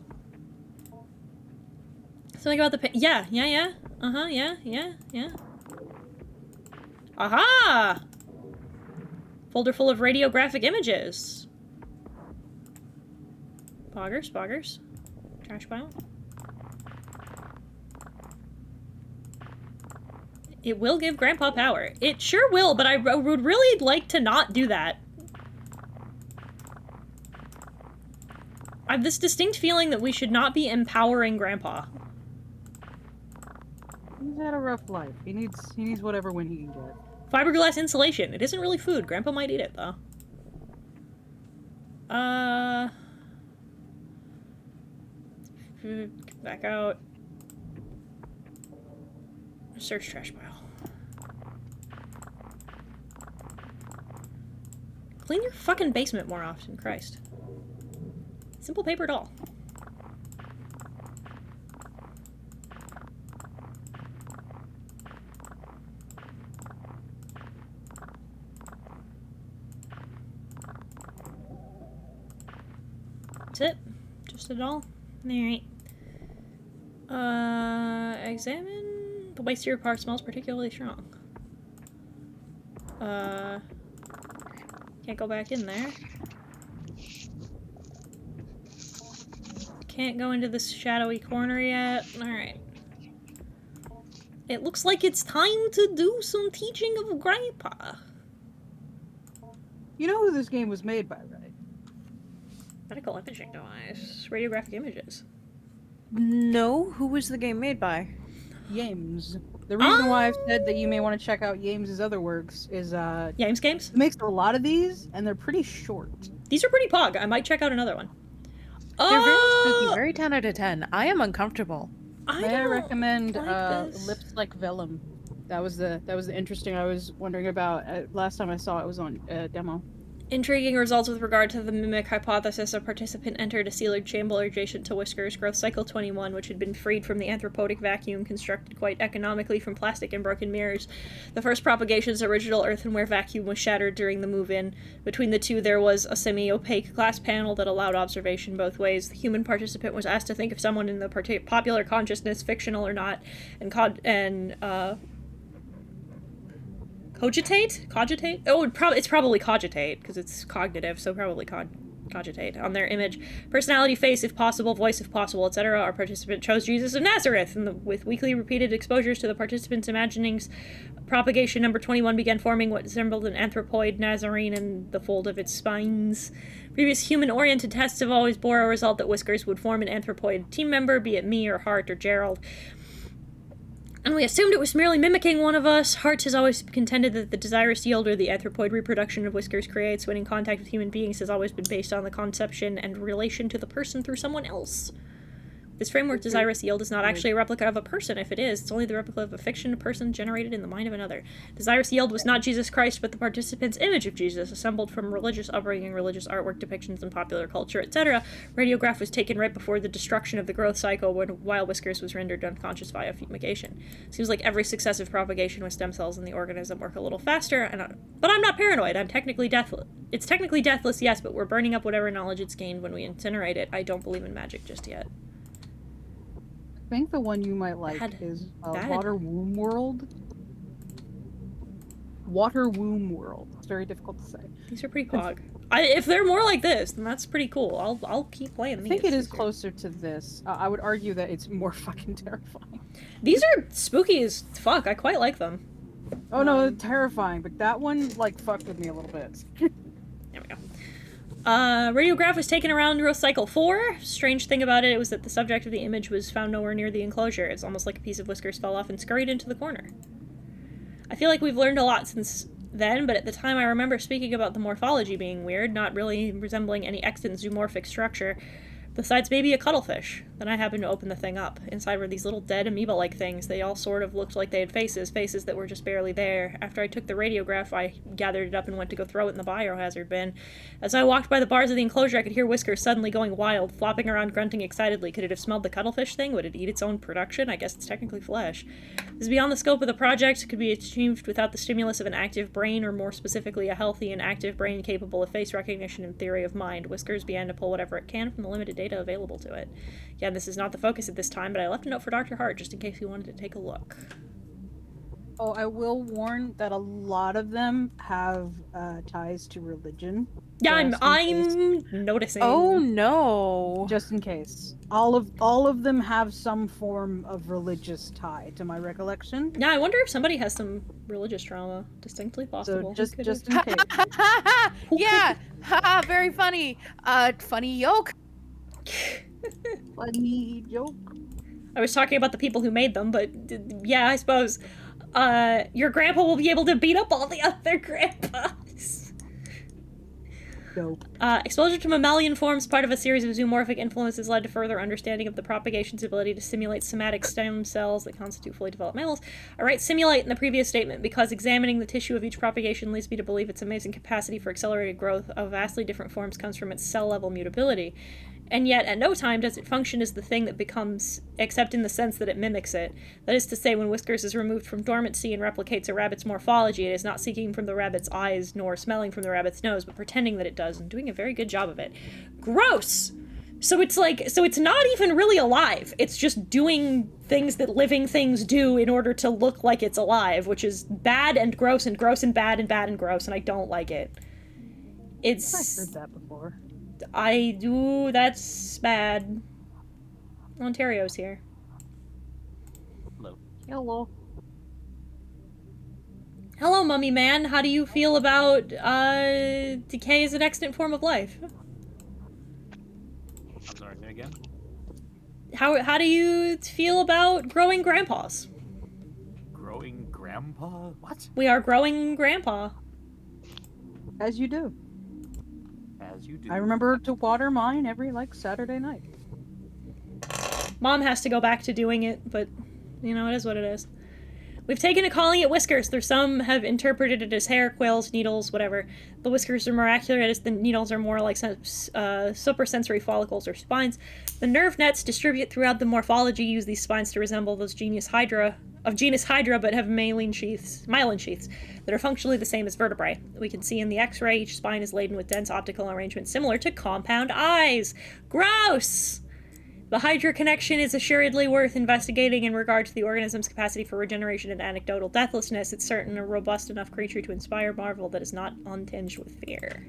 Something about the yeah. Uh-huh, yeah. Aha! Folder full of radiographic images. Poggers. Trash pile. It will give Grandpa power. It sure will, but I would really like to not do that. I have this distinct feeling that we should not be empowering Grandpa. He's had a rough life. He needs whatever when he can get. Fiberglass insulation. It isn't really food. Grandpa might eat it, though. Back out. Search trash pile. Clean your fucking basement more often, Christ. Simple paper doll. That's it? Just a doll? Alright. Examine... The waste of your part smells particularly strong. Can't go back in there. Can't go into this shadowy corner yet. Alright. It looks like it's time to do some teaching of Grandpa. You know who this game was made by, right? Medical imaging device. Radiographic images. No, who was the game made by? Yames. The reason why I've said that you may want to check out Yames' other works is Yames games? He makes a lot of these, and they're pretty short. These are pretty pog. I might check out another one. They're very spooky, very 10 out of 10. I am uncomfortable. May I recommend like Lips Like Vellum? That was the interesting. I was wondering about last time I saw it was on demo. Intriguing results with regard to the mimic hypothesis. A participant entered a sealed chamber adjacent to Whisker's growth cycle 21, which had been freed from the anthropodic vacuum constructed quite economically from plastic and broken mirrors. The first propagation's original earthenware vacuum was shattered during the move-in. Between the two, there was a semi-opaque glass panel that allowed observation both ways. The human participant was asked to think of someone in the popular consciousness, fictional or not, and cogitate? Oh, it's probably cogitate, because it's cognitive, so probably cogitate on their image. Personality, face if possible, voice if possible, etc. Our participant chose Jesus of Nazareth, and with weekly repeated exposures to the participant's imaginings, propagation number 21 began forming what resembled an anthropoid Nazarene in the fold of its spines. Previous human-oriented tests have always bore a result that Whiskers would form an anthropoid team member, be it me or Hart or Gerald. And we assumed it was merely mimicking one of us. Hart has always contended that the desirous yield or the anthropoid reproduction of Whiskers creates when in contact with human beings has always been based on the conception and relation to the person through someone else. This framework, desirous yield, is not actually a replica of a person. If it is, it's only the replica of a fiction person generated in the mind of another. Desirous yield was not Jesus Christ, but the participant's image of Jesus, assembled from religious upbringing, religious artwork, depictions in popular culture, etc. Radiograph was taken right before the destruction of the growth cycle while Whiskers was rendered unconscious via fumigation. Seems like every successive propagation with stem cells in the organism work a little faster, but I'm not paranoid. I'm technically deathless. It's technically deathless, yes, but we're burning up whatever knowledge it's gained when we incinerate it. I don't believe in magic just yet. I think the one you might like is Water Womb World. Water Womb World. It's very difficult to say. These are pretty pog. If they're more like this, then that's pretty cool. I'll keep playing these. I think it is closer to this. I would argue that it's more fucking terrifying. These are spooky as fuck. I quite like them. Oh no, they're terrifying, but that one like fucked with me a little bit. There we go. Radiograph was taken around growth cycle 4. Strange thing about it was that the subject of the image was found nowhere near the enclosure. It's almost like a piece of Whiskers fell off and scurried into the corner. I feel like we've learned a lot since then, but at the time I remember speaking about the morphology being weird, not really resembling any extant zoomorphic structure, besides maybe a cuttlefish. Then I happened to open the thing up. Inside were these little dead amoeba-like things. They all sort of looked like they had faces that were just barely there. After I took the radiograph, I gathered it up and went to go throw it in the biohazard bin. As I walked by the bars of the enclosure, I could hear Whiskers suddenly going wild, flopping around, grunting excitedly. Could it have smelled the cuttlefish thing? Would it eat its own production? I guess it's technically flesh. This is beyond the scope of the project. It could be achieved without the stimulus of an active brain, or more specifically, a healthy and active brain capable of face recognition and theory of mind. Whiskers began to pull whatever it can from the limited data available to it. Yeah, this is not the focus at this time, but I left a note for Dr. Hart just in case he wanted to take a look. Oh, I will warn that a lot of them have ties to religion. Yeah, I'm noticing. Oh no! Just in case, all of them have some form of religious tie, to my recollection. Yeah, I wonder if somebody has some religious trauma. Distinctly possible. So just in case. Yeah, very funny. Funny yoke. Funny joke. I was talking about the people who made them, but yeah, I suppose. Your grandpa will be able to beat up all the other grandpas. Dope. Exposure to mammalian forms, part of a series of zoomorphic influences, led to further understanding of the propagation's ability to simulate somatic stem cells that constitute fully developed mammals. I write simulate in the previous statement because examining the tissue of each propagation leads me to believe its amazing capacity for accelerated growth of vastly different forms comes from its cell-level mutability. And yet, at no time does it function as the thing that becomes, except in the sense that it mimics it. That is to say, when Whiskers is removed from dormancy and replicates a rabbit's morphology, it is not seeking from the rabbit's eyes nor smelling from the rabbit's nose, but pretending that it does, and doing a very good job of it. Gross! So it's not even really alive. It's just doing things that living things do in order to look like it's alive, which is bad and gross and bad and bad and gross, and I don't like it. I've heard that before. I do. That's bad. Ontario's here. Hello. Hello. Hello, mummy man. How do you feel about decay as an extant form of life? I'm sorry, say again? How do you feel about growing grandpas? Growing grandpa? What? We are growing grandpa. As you do. As you do. I remember to water mine every, Saturday night. Mom has to go back to doing it, but, you know, it is what it is. We've taken to calling it whiskers, though some have interpreted it as hair, quills, needles, whatever. The whiskers are more accurate as the needles are more like suprasensory follicles or spines. The nerve nets distribute throughout the morphology use these spines to resemble those genus Hydra, but have myelin sheaths that are functionally the same as vertebrae. We can see in the X-ray each spine is laden with dense optical arrangements similar to compound eyes. Gross! The Hydra connection is assuredly worth investigating in regard to the organism's capacity for regeneration and anecdotal deathlessness. It's certain a robust enough creature to inspire marvel that is not untinged with fear.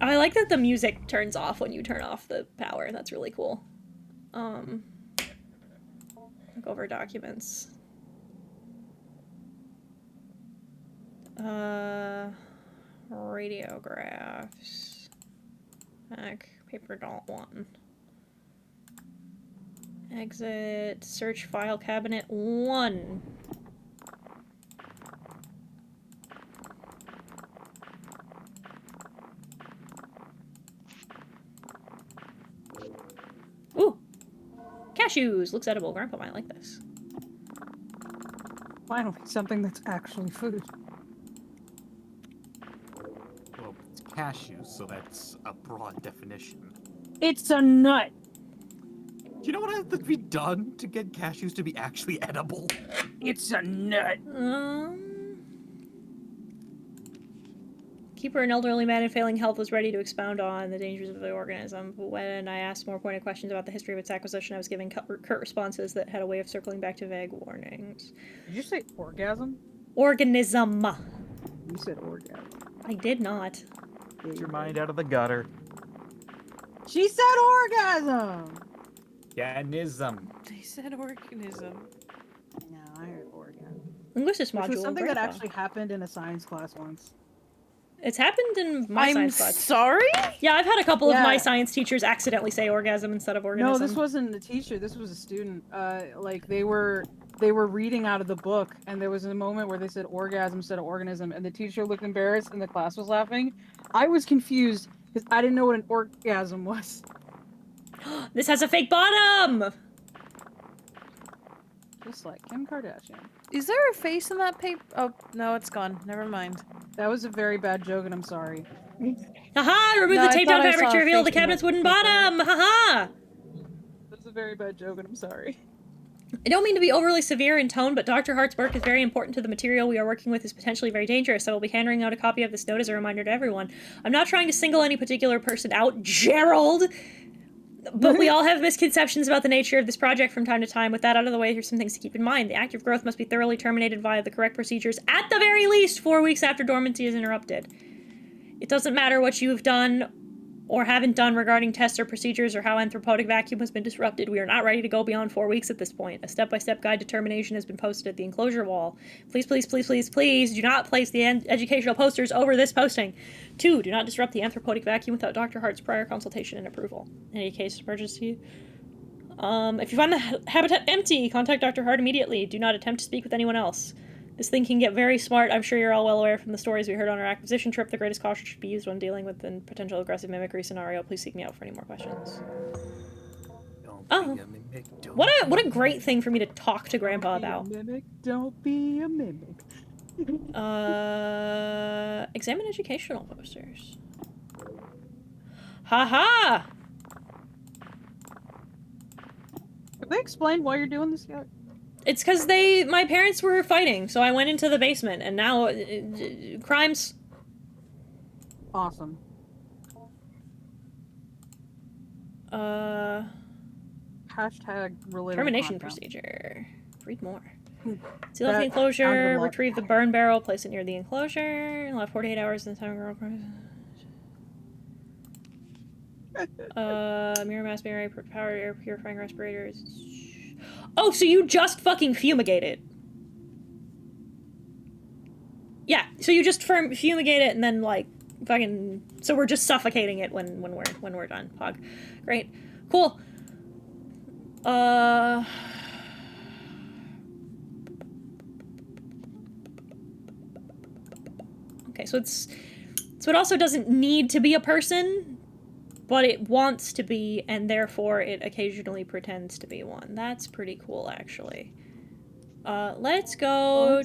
I like that the music turns off when you turn off the power. That's really cool. Look over documents. Radiographs. Paper doll 1. Exit. Search file cabinet 1. Ooh! Cashews! Looks edible. Grandpa might like this. Finally, something that's actually food. Well, it's cashews, so that's a broad definition. It's a nut! Do you know what has to be done to get cashews to be actually edible? It's a nut! Keeper, an elderly man in failing health, was ready to expound on the dangers of the organism, but when I asked more pointed questions about the history of its acquisition, I was giving curt responses that had a way of circling back to vague warnings. Did you say orgasm? Organism. You said orgasm. I did not. Get your mind out of the gutter. She said orgasm! Organism. They said organism. No, I heard orgasm. Linguistics module. Which was something that Grandpa. actually happened in a science class once. It's happened in my science class. Sorry? Yeah, I've had a couple of my science teachers accidentally say orgasm instead of organism. No, this wasn't a teacher. This was a student. They were reading out of the book, and there was a moment where they said orgasm instead of organism, and the teacher looked embarrassed, and the class was laughing. I was confused because I didn't know what an orgasm was. This has a fake bottom. Just like Kim Kardashian. Is there a face in that paper? Oh, no, it's gone. Never mind. That was a very bad joke, and I'm sorry. Haha! Remove the tape down fabric to reveal the cabinet's wooden bottom! Haha! That was a very bad joke, and I'm sorry. I don't mean to be overly severe in tone, but Dr. Hart's work is very important to the material we are working with is potentially very dangerous, so I'll be handing out a copy of this note as a reminder to everyone. I'm not trying to single any particular person out, Gerald! But we all have misconceptions about the nature of this project from time to time. With that out of the way, here's some things to keep in mind. The active growth must be thoroughly terminated via the correct procedures, at the very least 4 weeks after dormancy is interrupted. It doesn't matter what you've done or haven't done regarding tests or procedures or how anthropotic vacuum has been disrupted. We are not ready to go beyond 4 weeks at this point. A step-by-step guide to termination has been posted at the enclosure wall. Please, please, please, please, please do not place the educational posters over this posting. 2, do not disrupt the anthropotic vacuum without Dr. Hart's prior consultation and approval. In any case of emergency, if you find the habitat empty, contact Dr. Hart immediately. Do not attempt to speak with anyone else. This thing can get very smart. I'm sure you're all well aware from the stories we heard on our acquisition trip. The greatest caution should be used when dealing with a potential aggressive mimicry scenario. Please seek me out for any more questions. Oh, what a great thing for me to talk to Grandpa about. Don't be a mimic. Examine educational posters. Haha! Have they explained why you're doing this yet? It's because my parents were fighting, so I went into the basement, and now, crimes. Awesome. Hashtag related termination content. procedure. Read more. Seal off the enclosure, retrieve the burn barrel, place it near the enclosure, allow 48 hours in the time of mirror mass barrier, power air purifying respirators. Oh, so you just fucking fumigate it. Yeah, so you just fumigate it and then like fucking, so we're just suffocating it when we're done. Pog. Great. Cool. Okay, so it also doesn't need to be a person, but it wants to be, and therefore it occasionally pretends to be one. That's pretty cool, actually. Let's go.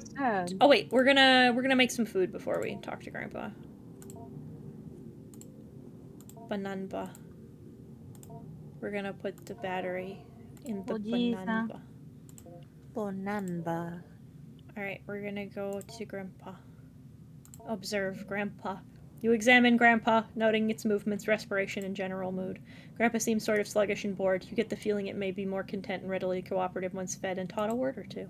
Oh wait, we're gonna make some food before we talk to Grandpa. Banana. We're gonna put the battery in the banana. Bonanza. All right, we're gonna go to Grandpa. Observe Grandpa. You examine Grandpa, noting its movements, respiration, and general mood. Grandpa seems sort of sluggish and bored. You get the feeling it may be more content and readily cooperative once fed and taught a word or two.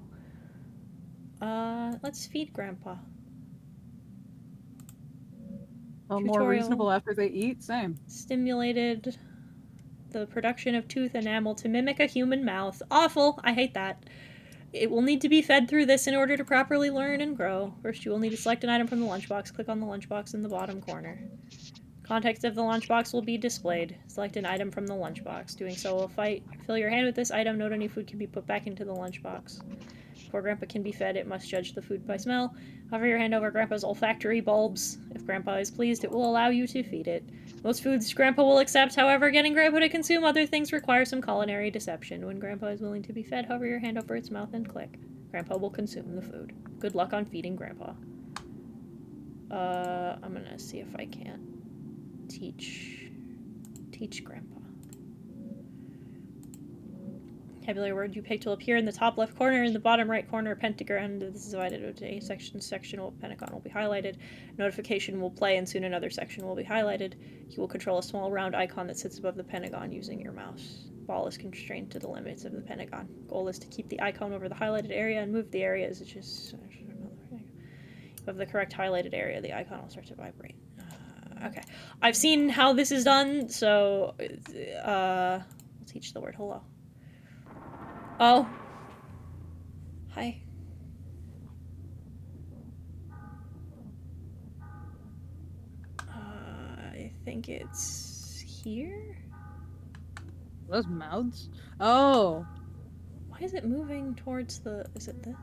Let's feed Grandpa. More reasonable after they eat? Same. Stimulated the production of tooth enamel to mimic a human mouth. Awful! I hate that. It will need to be fed through this in order to properly learn and grow. First, you will need to select an item from the lunchbox. Click on the lunchbox in the bottom corner. Context of the lunchbox will be displayed. Select an item from the lunchbox. Doing so will fill your hand with this item. Note any food can be put back into the lunchbox. Before Grandpa can be fed, it must judge the food by smell. Hover your hand over Grandpa's olfactory bulbs. If Grandpa is pleased, it will allow you to feed it. Most foods Grandpa will accept, however, getting Grandpa to consume other things require some culinary deception. When Grandpa is willing to be fed, hover your hand over its mouth and click. Grandpa will consume the food. Good luck on feeding Grandpa. I'm gonna see if I can't teach Grandpa. Vocabulary word you picked will appear in the top left corner. In the bottom right corner, a pentagram. This is divided into a section. Sectional pentagon will be highlighted. Notification will play, and soon another section will be highlighted. You will control a small round icon that sits above the pentagon using your mouse. Ball is constrained to the limits of the pentagon. Goal is to keep the icon over the highlighted area and move the areas. It's just of the correct highlighted area, the icon will start to vibrate. Okay, I've seen how this is done, so we'll teach the word hello. Oh. Hi. I think it's here? Those mouths? Oh. Why is it moving towards the... Is it the...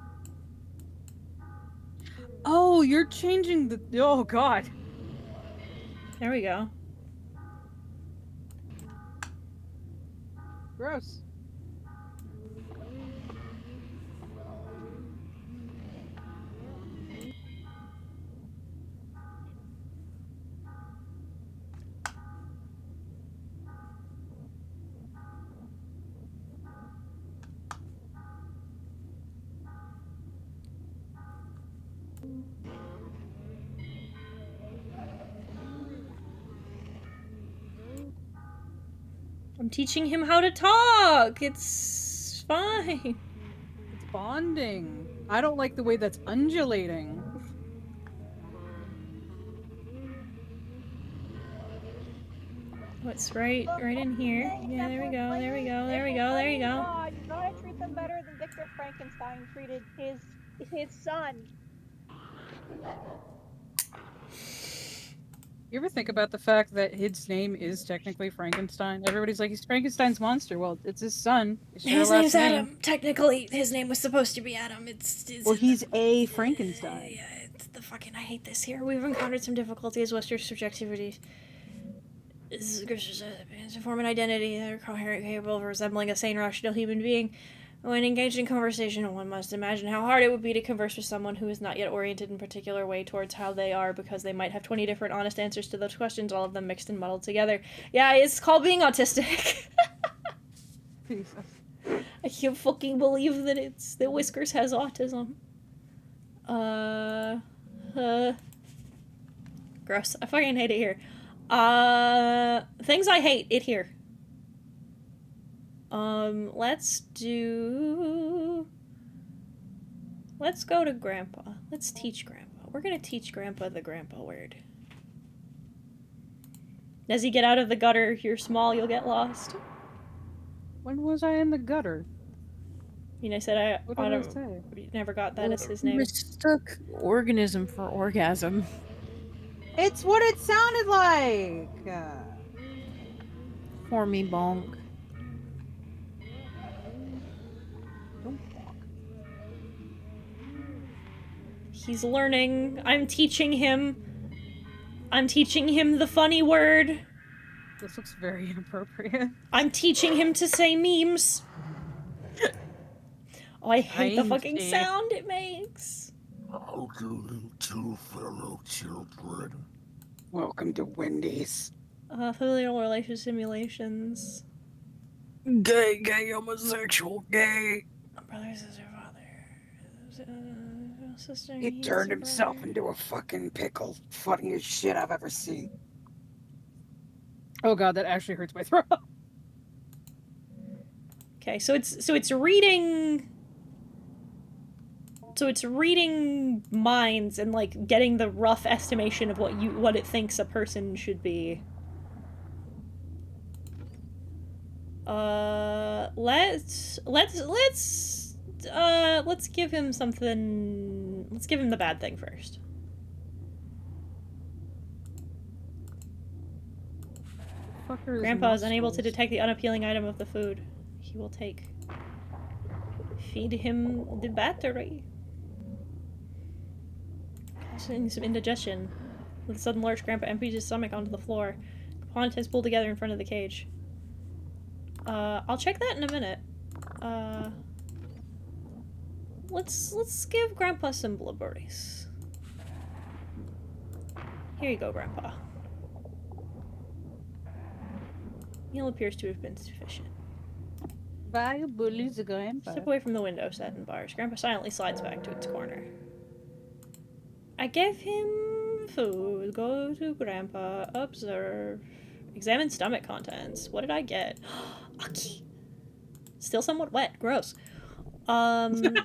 Oh, you're changing the... Oh, God. There we go. Gross. I'm teaching him how to talk. It's fine. It's bonding. I don't like the way that's undulating. What's right in here? Yeah, there we go, there we go, there we go, there you go. God, you gotta treat them better than Victor Frankenstein treated his son. You ever think about the fact that his name is technically Frankenstein? Everybody's like, he's Frankenstein's monster. Well, it's his son. His name's Adam. Technically, his name was supposed to be Adam. Well, he's a Frankenstein. Yeah, it's the fucking. I hate this here. We've encountered some difficulties with your subjectivity. To form an identity that are coherent, capable of resembling a sane, rational human being. When engaged in conversation, one must imagine how hard it would be to converse with someone who is not yet oriented in a particular way towards how they are, because they might have 20 different honest answers to those questions, all of them mixed and muddled together. Yeah, it's called being autistic. Jesus. I can't fucking believe that Whiskers has autism. Gross. I fucking hate it here. Things I hate it here. Let's go to Grandpa. Let's teach Grandpa. We're gonna teach Grandpa the Grandpa word. As you get out of the gutter, you're small, you'll get lost. When was I in the gutter? You know, I said What did I say? never got that as his name. Mistook organism for orgasm. It's what it sounded like! For me, bonk. He's learning. I'm teaching him the funny word. This looks very inappropriate. I'm teaching him to say memes. Oh, I hate the fucking sound it makes. How do you two fellow children? Welcome to Wendy's. Familial relation simulations. Gay, homosexual, gay. Brother, sister, father. Sister, he turned himself into a fucking pickle. Funniest shit I've ever seen. Oh god, that actually hurts my throat. Okay, so it's reading. So it's reading minds and like getting the rough estimation of what it thinks a person should be. Let's give him something. Let's give him the bad thing first. Grandpa is unable to detect the unappealing item of the food he will take. Feed him the battery. Causing some indigestion. With a sudden lurch, Grandpa empties his stomach onto the floor. Components pulled together in front of the cage. I'll check that in a minute. Let's give Grandpa some blueberries. Here you go, Grandpa. Meal appears to have been sufficient. Grandpa. Step away from the window set and bars. Grandpa silently slides back to its corner. I gave him food. Go to Grandpa. Observe. Examine stomach contents. What did I get? Aki. Still somewhat wet. Gross. Observe.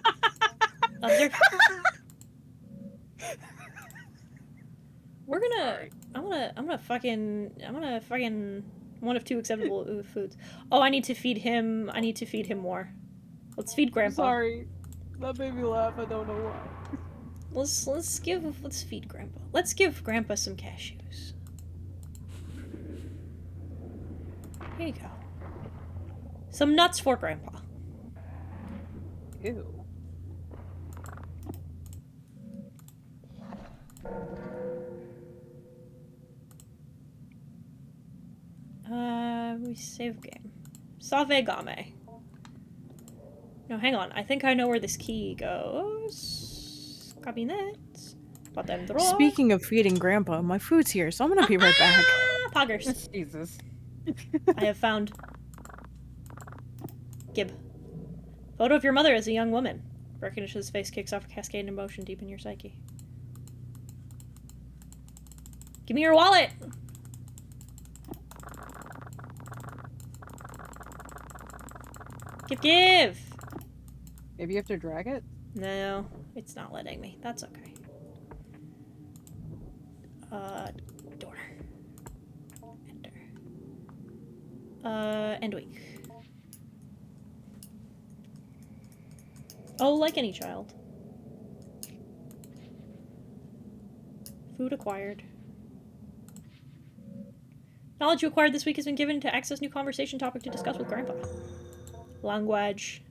I'm gonna fucking one of two acceptable foods. Oh, I need to feed him more. Let's feed Grandpa. Sorry. That made me laugh. I don't know why. Let's feed Grandpa. Let's give Grandpa some cashews. Here you go. Some nuts for Grandpa. Ew. We save game. Save game. No, hang on. I think I know where this key goes. Cabinet. Put that in the drawer. Speaking of feeding Grandpa, my food's here, so I'm gonna be right back. Poggers. Jesus. I have found Gib. Photo of your mother as a young woman. Recognition of his face kicks off a cascade of emotion deep in your psyche. Give me your wallet! Give! Maybe you have to drag it? No, it's not letting me. That's okay. Door. Enter. End week. Oh, like any child. Food acquired. Knowledge you acquired this week has been given to access new conversation topic to discuss with Grandpa. Language.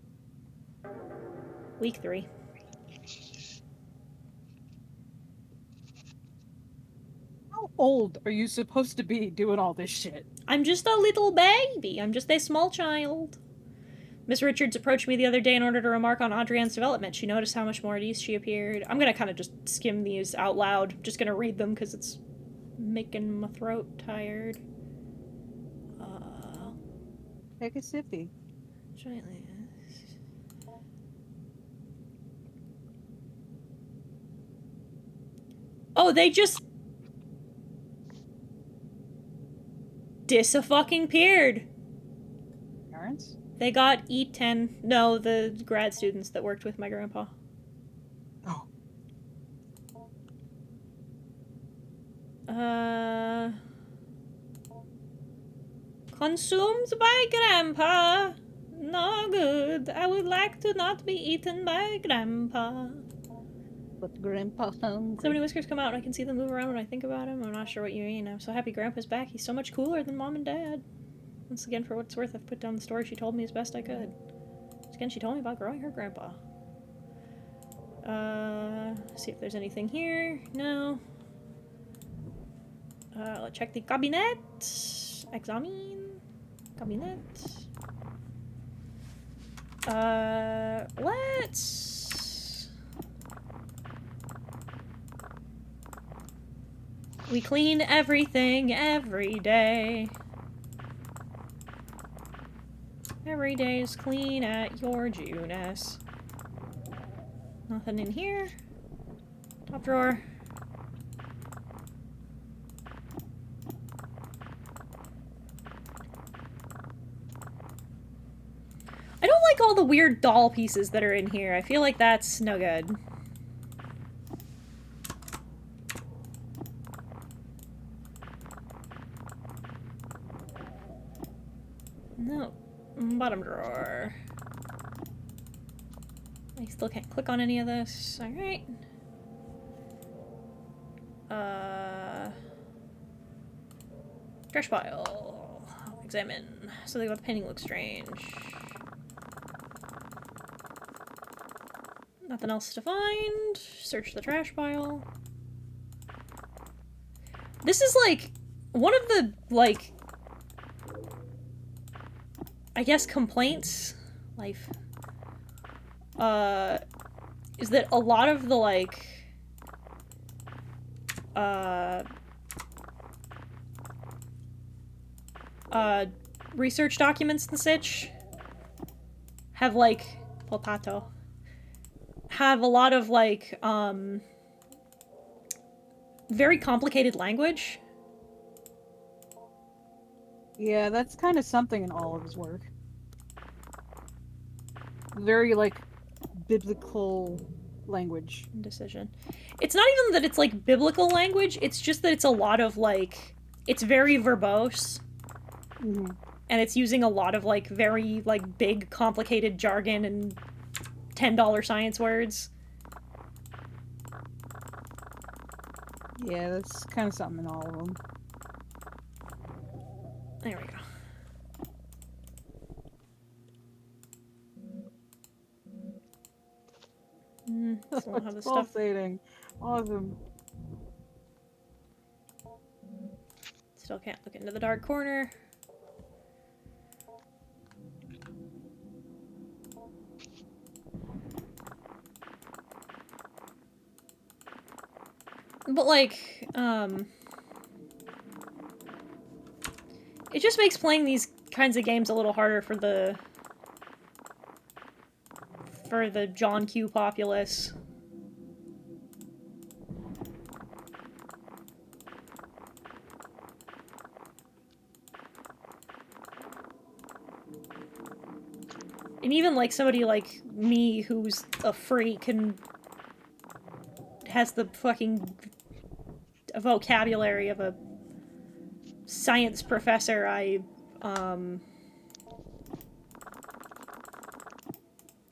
Week 3. How old are you supposed to be doing all this shit? I'm just a little baby. I'm just a small child. Miss Richards approached me the other day in order to remark on Adrienne's development. She noticed how much more at ease she appeared. I'm gonna kind of just skim these out loud. Just gonna read them because it's making my throat tired. Take a sippy. Oh, they just dis-a-fucking-peared. Parents? They got Hiten. No, the grad students that worked with my grandpa. Oh. Consumed by grandpa. No good. I would like to not be eaten by grandpa. But grandpa's hungry. So many whiskers come out and I can see them move around when I think about him. I'm not sure what you mean. I'm so happy grandpa's back. He's so much cooler than mom and dad. Once again, for what it's worth, I've put down the story she told me as best I could. Once again, she told me about growing her grandpa. See if there's anything here. No. Let's check the cabinet. Examine. Cabinet. Let's... We clean everything every day. Every day is clean at your Junus. Nothing in here. Top drawer. I don't like all the weird doll pieces that are in here. I feel like that's no good. No. Bottom drawer. I still can't click on any of this. Alright. Trash pile. Examine. Something about the painting looks strange. Nothing else to find. Search the trash pile. This is like one of the like I guess complaints life is that a lot of the like research documents and such have like potato have a lot of like very complicated language. Yeah, that's kind of something in all of his work. Very, like, biblical language. Decision. It's not even that it's, like, biblical language, it's just that it's a lot of, like... It's very verbose. Mm-hmm. And it's using a lot of, like, very, like, big, complicated jargon and $10 science words. Yeah, that's kind of something in all of them. There we go. Still don't have the stuff. Pulsating. Awesome. Still can't look into the dark corner. But like, it just makes playing these kinds of games a little harder for the John Q populace. And even, like, somebody like me who's a freak and has the fucking vocabulary of a science professor, I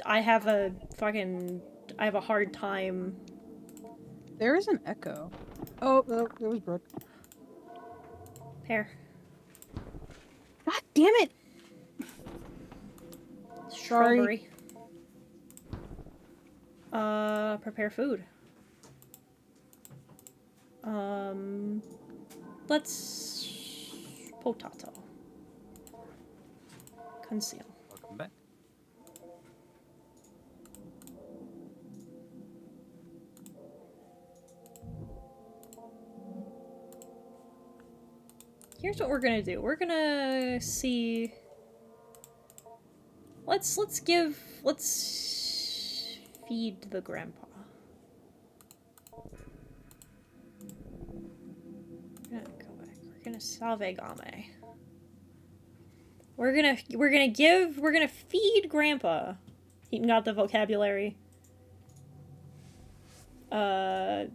have a hard time. There is an echo. Oh, there was Brooke. Pear. God damn it! Strawberry. Prepare food. Let's... Potato. Conceal. Welcome back. Here's what we're gonna do. We're gonna see... Let's feed the grandpa. We're gonna go back. We're gonna salve game. We're gonna feed grandpa. He got the vocabulary. Of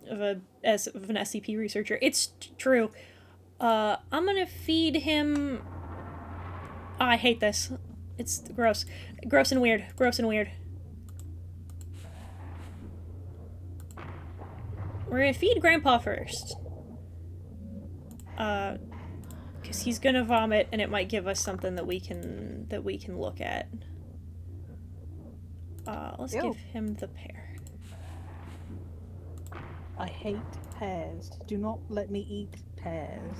an SCP researcher. It's true. I'm gonna feed him... Oh, I hate this. It's gross. Gross and weird. Gross and weird. We're gonna feed Grandpa first. Because he's gonna vomit and it might give us something that we can look at. Let's give him the pear. I hate pears. Do not let me eat pears.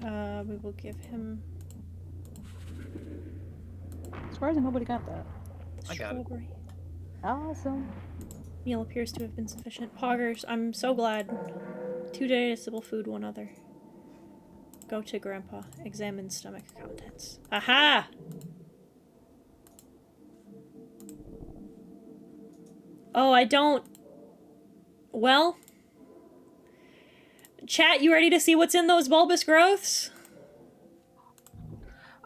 We will give him... Surprising nobody got that. I got it. Awesome. Meal appears to have been sufficient. Poggers, I'm so glad. 2 digestible food, 1 other. Go to Grandpa. Examine stomach contents. Aha! Oh, I don't... Well... Chat, you ready to see what's in those bulbous growths?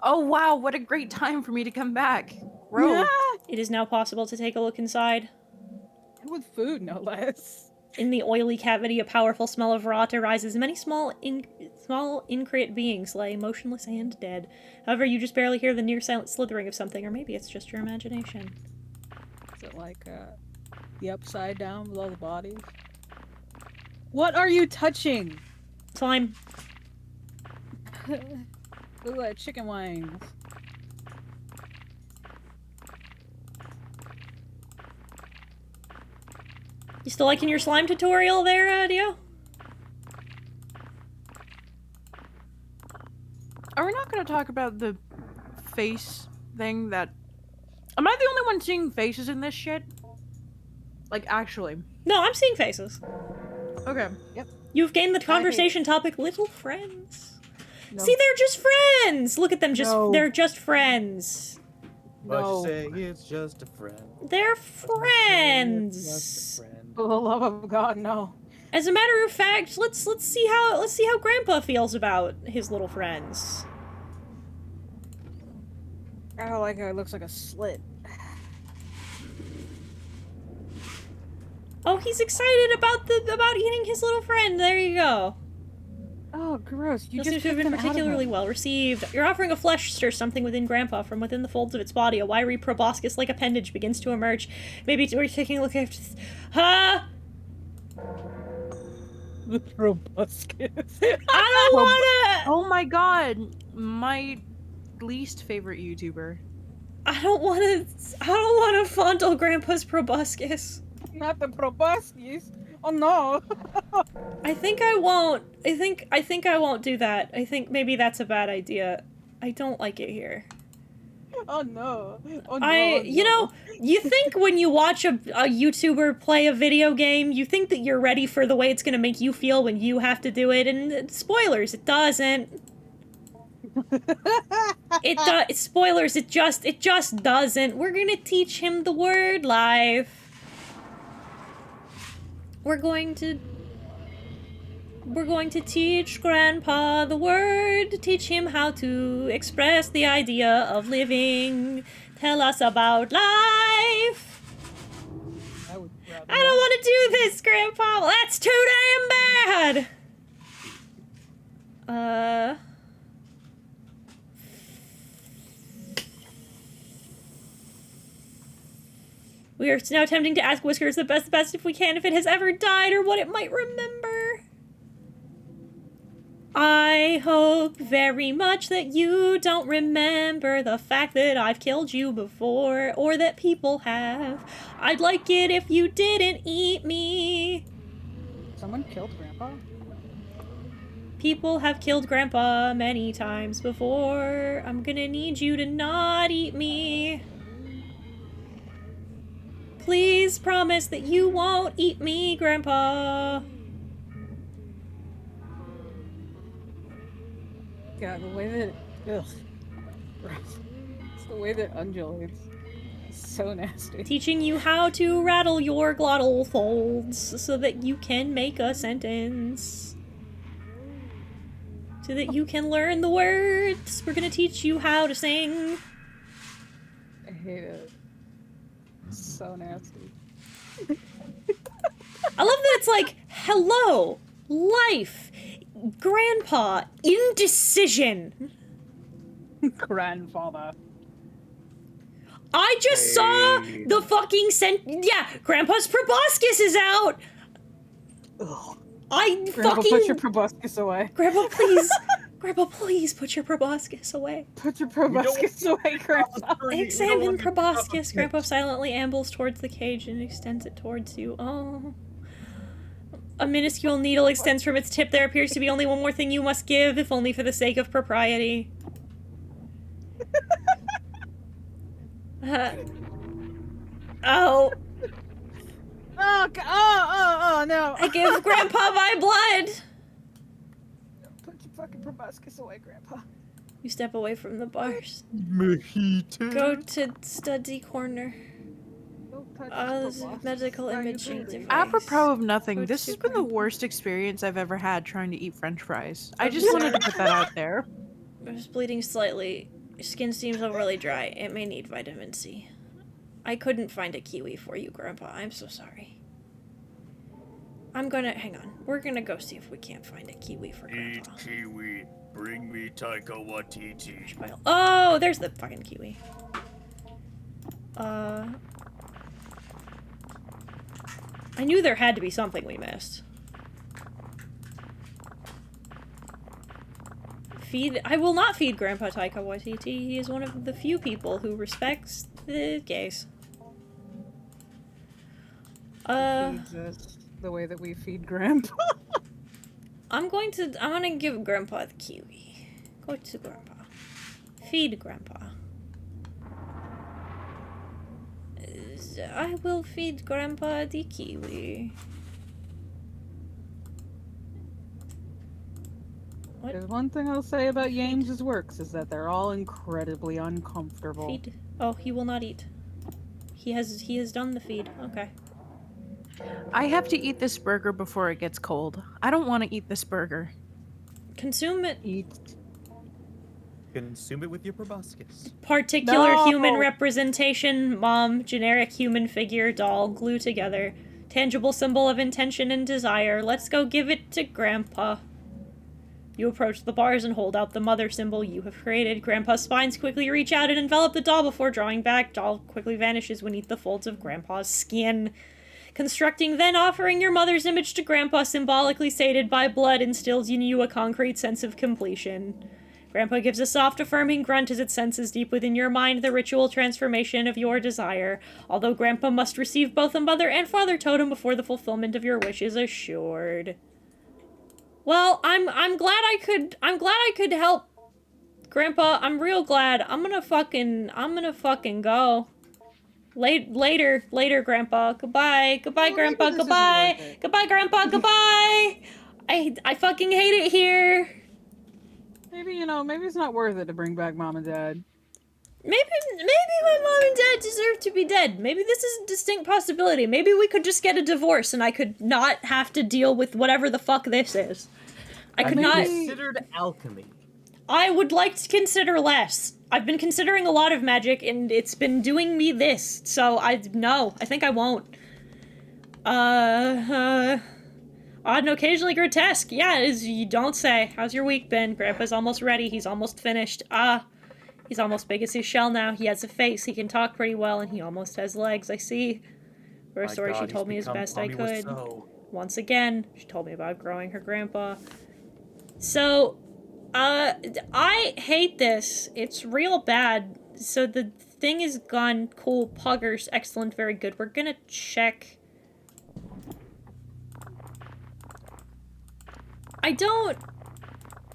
Oh wow, what a great time for me to come back. Rogue. Yeah. It is now possible to take a look inside. With food, no less. In the oily cavity, a powerful smell of rot arises. Many small increate beings lay motionless and dead. However, you just barely hear the near-silent slithering of something, or maybe it's just your imagination. Is it like the upside down with all the bodies? What are you touching? Slime. Look like chicken wings. You still liking your slime tutorial there, Dio? Are we not going to talk about the face thing that... Am I the only one seeing faces in this shit? Like, actually. No, I'm seeing faces. Okay. Yep. You've gained the conversation topic, little friends. No. See, they're just friends! Look at them, they're just friends. What you say, it's just a friend. They're friends! Just a friend. For the love of God, no. As a matter of fact, let's see how Grandpa feels about his little friends. I don't like how it looks like a slit. Oh, he's excited about eating his little friend. There you go. Oh, gross. You Those just seems to have been particularly well received. You're offering a flesh stir something within Grandpa. From within the folds of its body, a wiry proboscis-like appendage begins to emerge. Maybe we're taking a look at... Huh? The proboscis. I don't wanna... Oh my god. My least favorite YouTuber. I don't wanna fondle Grandpa's proboscis. Not the proboscis. Oh no. I think I won't. I think I won't do that. I think maybe that's a bad idea. I don't like it here. Oh no. Oh no. You know, you think when you watch a YouTuber play a video game, you think that you're ready for the way it's gonna make you feel when you have to do it, and spoilers, it doesn't. Spoilers, it just doesn't. We're gonna teach him the word live. We're going to... We're going to teach Grandpa the word, teach him how to express the idea of living. Tell us about life. I would rather I don't want to do this, Grandpa. Well, that's too damn bad. We are now attempting to ask Whiskers the best if we can, if it has ever died or what it might remember. I hope very much that you don't remember the fact that I've killed you before, or that people have. I'd like it if you didn't eat me. Someone killed Grandpa? People have killed Grandpa many times before. I'm gonna need you to not eat me. Please promise that you won't eat me, Grandpa. God, the way that ugh. It's the way that undulates. It's so nasty. Teaching you how to rattle your glottal folds so that you can make a sentence. So that you can learn the words. We're gonna teach you how to sing. I hate it. It's so nasty. I love that it's like, hello, life, Grandpa, indecision. Grandfather. I just saw the fucking yeah, Grandpa's proboscis is out. Ugh. Grandpa, put your proboscis away. Grandpa, please. Grandpa, please put your proboscis away. Put your proboscis away, Grandpa. Examine proboscis. Grandpa silently ambles towards the cage and extends it towards you. Oh. A minuscule needle extends from its tip. There appears to be only one more thing you must give, if only for the sake of propriety. Oh. Oh, no. I give Grandpa my blood. Put your fucking proboscis away, Grandpa. You step away from the bars. Hiten. Go to study corner. Medical imaging device. Apropos of nothing, this has been the worst experience I've ever had trying to eat French fries. I just wanted to put that out there. I'm just bleeding slightly. Your skin seems overly dry. It may need vitamin C. I couldn't find a kiwi for you, Grandpa. I'm so sorry. Hang on. We're gonna go see if we can't find a kiwi for Grandpa. Eat kiwi. Bring me Taika Waititi. Oh, there's the fucking kiwi. I knew there had to be something we missed. I will not feed Grandpa Taika Waititi. He is one of the few people who respects the gays. Feeds us the way that we feed Grandpa. I'm gonna give Grandpa the kiwi. Go to Grandpa. Feed Grandpa. I will feed Grandpa the kiwi. What? There's one thing I'll say about Yames's works is that they're all incredibly uncomfortable. Feed. Oh, he will not eat. He has done the feed. Okay. I have to eat this burger before it gets cold. I don't want to eat this burger. Consume it. Consume it with your proboscis. Particular human representation, mom, generic human figure, doll, glue together. Tangible symbol of intention and desire. Let's go give it to Grandpa. You approach the bars and hold out the mother symbol you have created. Grandpa's spines quickly reach out and envelop the doll before drawing back. Doll quickly vanishes beneath the folds of Grandpa's skin. Constructing, then offering your mother's image to Grandpa, symbolically sated by blood, instills in you a concrete sense of completion. Grandpa gives a soft, affirming grunt as it senses deep within your mind the ritual transformation of your desire. Although Grandpa must receive both a mother and father totem before the fulfillment of your wish is assured. Well, I'm glad I could help Grandpa. I'm real glad. I'm gonna fucking go. Later, Grandpa. Goodbye, Grandpa. Goodbye, Grandpa. Goodbye. I fucking hate it here. Maybe it's not worth it to bring back Mom and Dad. Maybe my mom and dad deserve to be dead. Maybe this is a distinct possibility. Maybe we could just get a divorce and I could not have to deal with whatever the fuck this is. I could not considered alchemy. I would like to consider less. I've been considering a lot of magic and it's been doing me this. So I think I won't. Odd and occasionally grotesque. Yeah, you don't say. How's your week been? Grandpa's almost ready. He's almost finished. He's almost big as his shell now. He has a face. He can talk pretty well, and he almost has legs. I see. For a story she told me as best I could. Once again, she told me about growing her grandpa. So, I hate this. It's real bad. So the thing is gone. Cool. Puggers. Excellent. Very good. We're gonna check. I don't...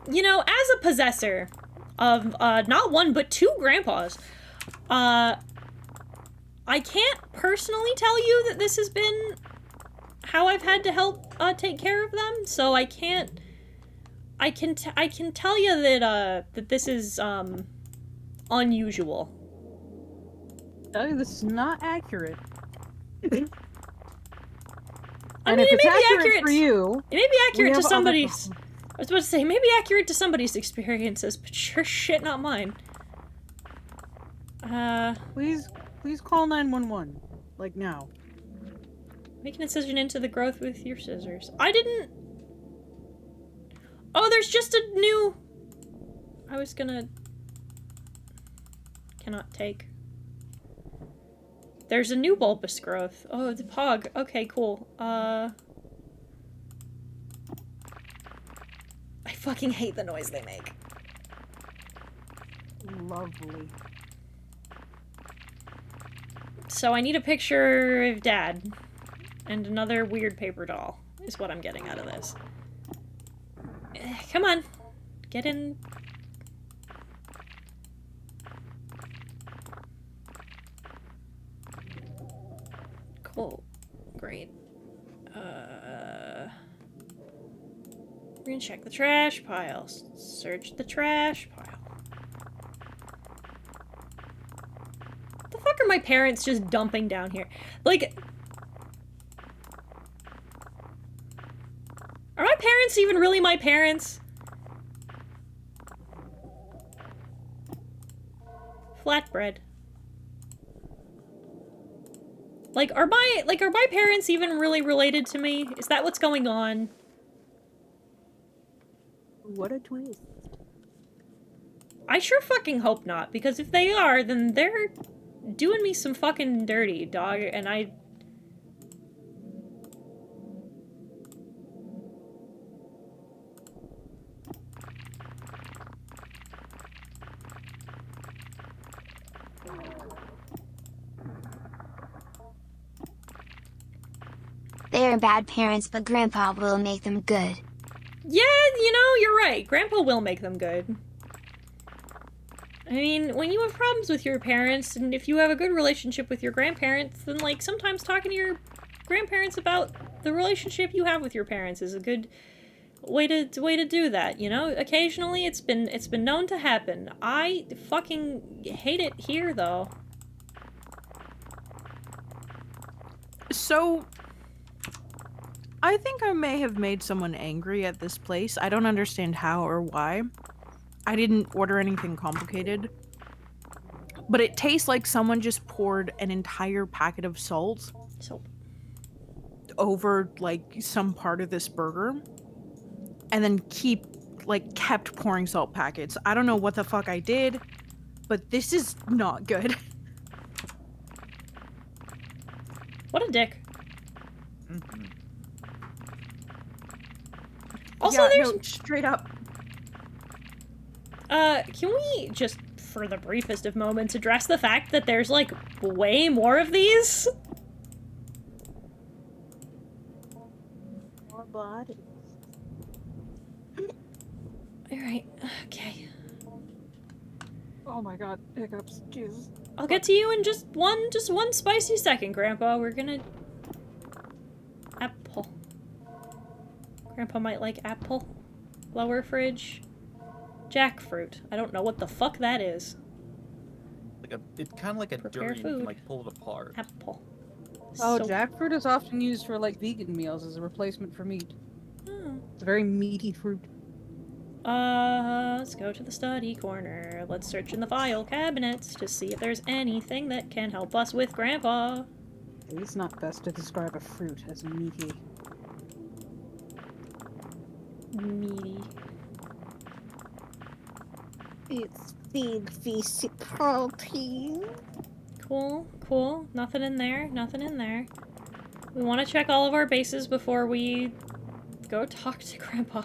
You know, as a possessor of, not one, but two grandpas, I can't personally tell you that this has been how I've had to help, take care of them, so I can't... I can tell you that, that this is, unusual. This is not accurate. I mean, it may be accurate for you. It may be accurate to somebody's... I was about to say, maybe accurate to somebody's experiences, but sure shit not mine. Please call 911. Like, now. Make an incision into the growth with your scissors. I didn't... Oh, there's just a new... I was gonna... Cannot take. There's a new bulbous growth. Oh, the pog. Okay, cool. I fucking hate the noise they make. Lovely. So I need a picture of Dad. And another weird paper doll is what I'm getting out of this. Come on. Get in. Cool. Great. We're gonna check the trash piles. Search the trash pile. What the fuck are my parents just dumping down here? Like... Are my parents even really my parents? Flatbread. Like, are my parents even really related to me? Is that what's going on? What a twist. I sure fucking hope not, because if they are, then they're doing me some fucking dirty, dog, and I... They are bad parents, but Grandpa will make them good. Yeah, you know, you're right. Grandpa will make them good. I mean, when you have problems with your parents, and if you have a good relationship with your grandparents, then, like, sometimes talking to your grandparents about the relationship you have with your parents is a good way to do that, you know? Occasionally, it's been known to happen. I fucking hate it here, though. So... I think I may have made someone angry at this place. I don't understand how or why. I didn't order anything complicated. But it tastes like someone just poured an entire packet of salt over, like, some part of this burger. And then kept pouring salt packets. I don't know what the fuck I did, but this is not good. What a dick. Mm-hmm. Also, yeah, there's... No, straight up. Can we just, for the briefest of moments, address the fact that there's, like, way more of these? More bodies. Alright, okay. Oh my god, hiccups, Jesus. I'll get to you in just one spicy second, Grandpa. We're gonna... Apple. Grandpa might like apple. Lower fridge. Jackfruit. I don't know what the fuck that is. It's kind of like a Prepare durian. You can food. like pull it apart. Apple. Oh, So- jackfruit is often used for like vegan meals as a replacement for meat. Oh. It's a very meaty fruit. Let's go to the study corner. Let's search in the file cabinets to see if there's anything that can help us with Grandpa. It's not best to describe a fruit as meaty. Meaty. It's big VC protein. Cool, cool. Nothing in there, nothing in there. We want to check all of our bases before we go talk to Grandpa.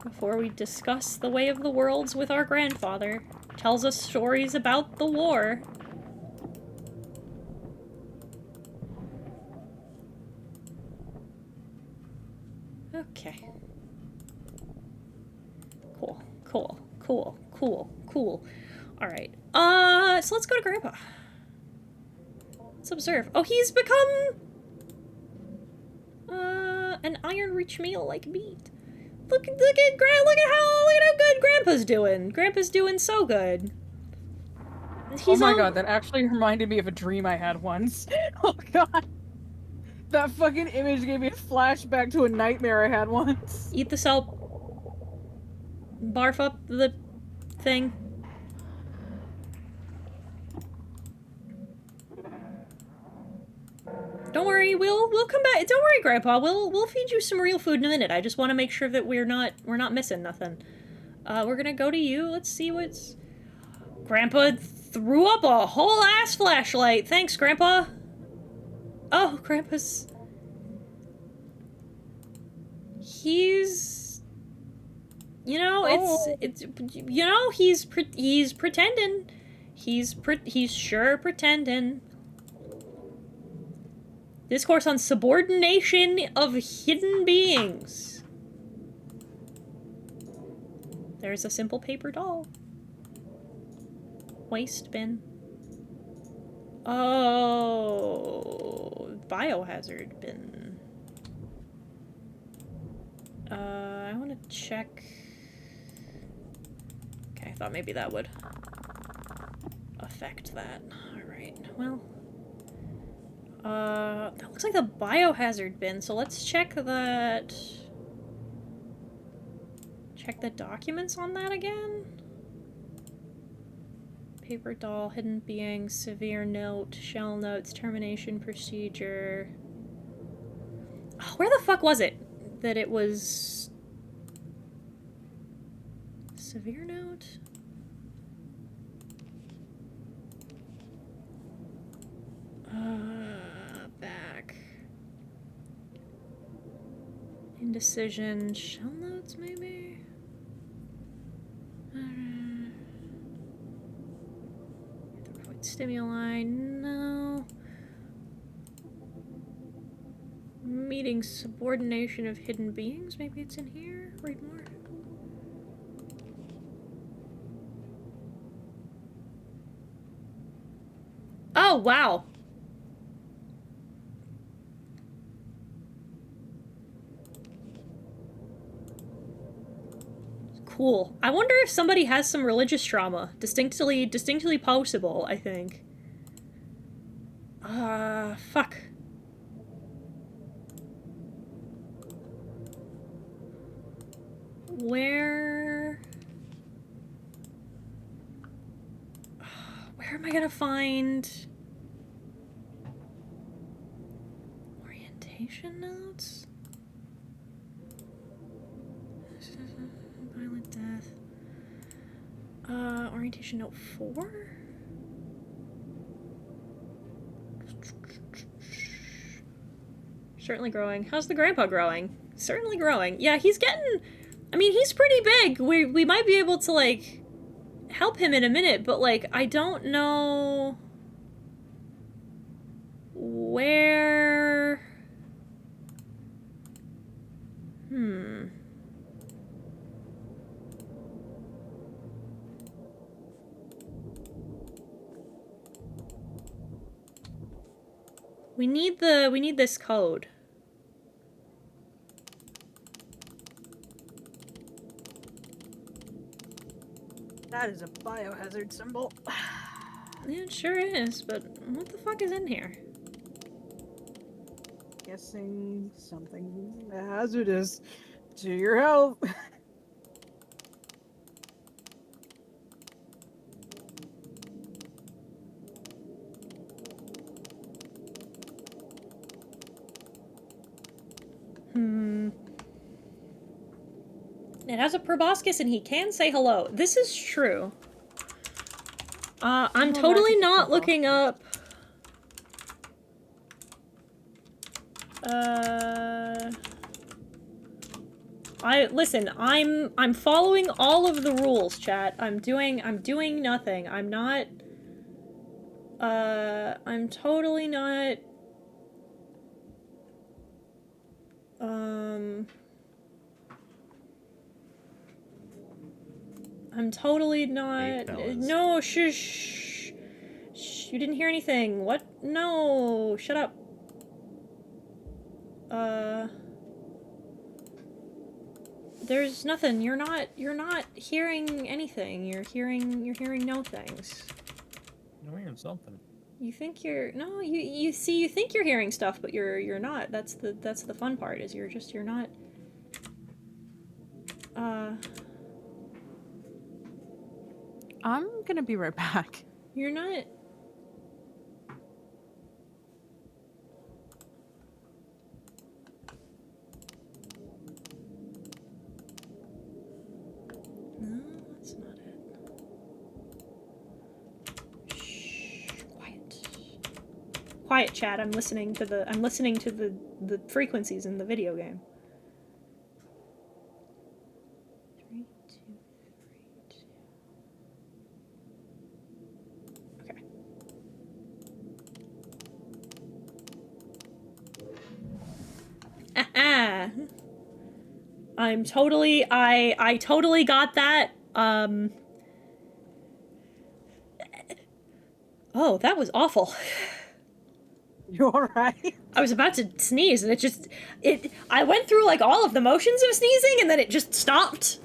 Before we discuss the way of the worlds with our grandfather. Tells us stories about the war. Okay. Cool, cool, cool, cool, cool. Alright. So let's go to Grandpa. Let's observe. Oh, he's become an iron-rich meal like meat. Look at how good Grandpa's doing. Grandpa's doing so good. Oh my god, that actually reminded me of a dream I had once. Oh god. That fucking image gave me a flashback to a nightmare I had once. Eat the salt. Barf up the thing. Don't worry, we'll come back. Don't worry, Grandpa. We'll feed you some real food in a minute. I just want to make sure that we're not missing nothing. We're gonna go to you. Let's see what's. Grandpa threw up a whole ass flashlight. Thanks, Grandpa. Oh, Grandpa's. He's. You know, it's you know, he's pretending. He's sure pretending. Discourse on subordination of hidden beings. There's a simple paper doll. Waste bin. Oh, biohazard bin. I want to check. Okay, I thought maybe that would affect that. Alright, well. That looks like the biohazard bin, so let's check that. Check the documents on that again. Paper doll, hidden being, severe note, shell notes, termination procedure. Oh, where the fuck was it? That it was... Severe note? Back. Indecision, shell notes maybe? Stimuli, no. Meeting subordination of hidden beings, maybe it's in here? Read more. Oh, wow. Cool. I wonder if somebody has some religious trauma. Distinctly possible, I think. Fuck. Where am I gonna find orientation notes? Violent death. Orientation note 4? Certainly growing. How's the grandpa growing? Certainly growing. Yeah, he's getting... I mean, he's pretty big. We might be able to, like, help him in a minute, but, like, I don't know... where... We need this code. That is a biohazard symbol. Yeah, it sure is, but what the fuck is in here? Guessing something hazardous to your health. It has a proboscis and he can say hello. This is true. I'm totally not looking up. I'm following all of the rules, chat. I'm doing nothing. I'm not. I'm totally not. I'm totally not. No, shush. Shh, you didn't hear anything. What? No, shut up. There's nothing. You're not hearing anything. You're hearing no things. You're hearing something. You think you're no, you see, you think you're hearing stuff, but you're not. That's the fun part, is you're not. I'm gonna be right back. You're not. No, that's not it. Shh, quiet. Quiet, chat. I'm listening to the frequencies in the video game. 3, 2, 3, 2. Okay. Ah. I totally got that. Oh, that was awful. You alright? I was about to sneeze and I went through like all of the motions of sneezing and then it just stopped.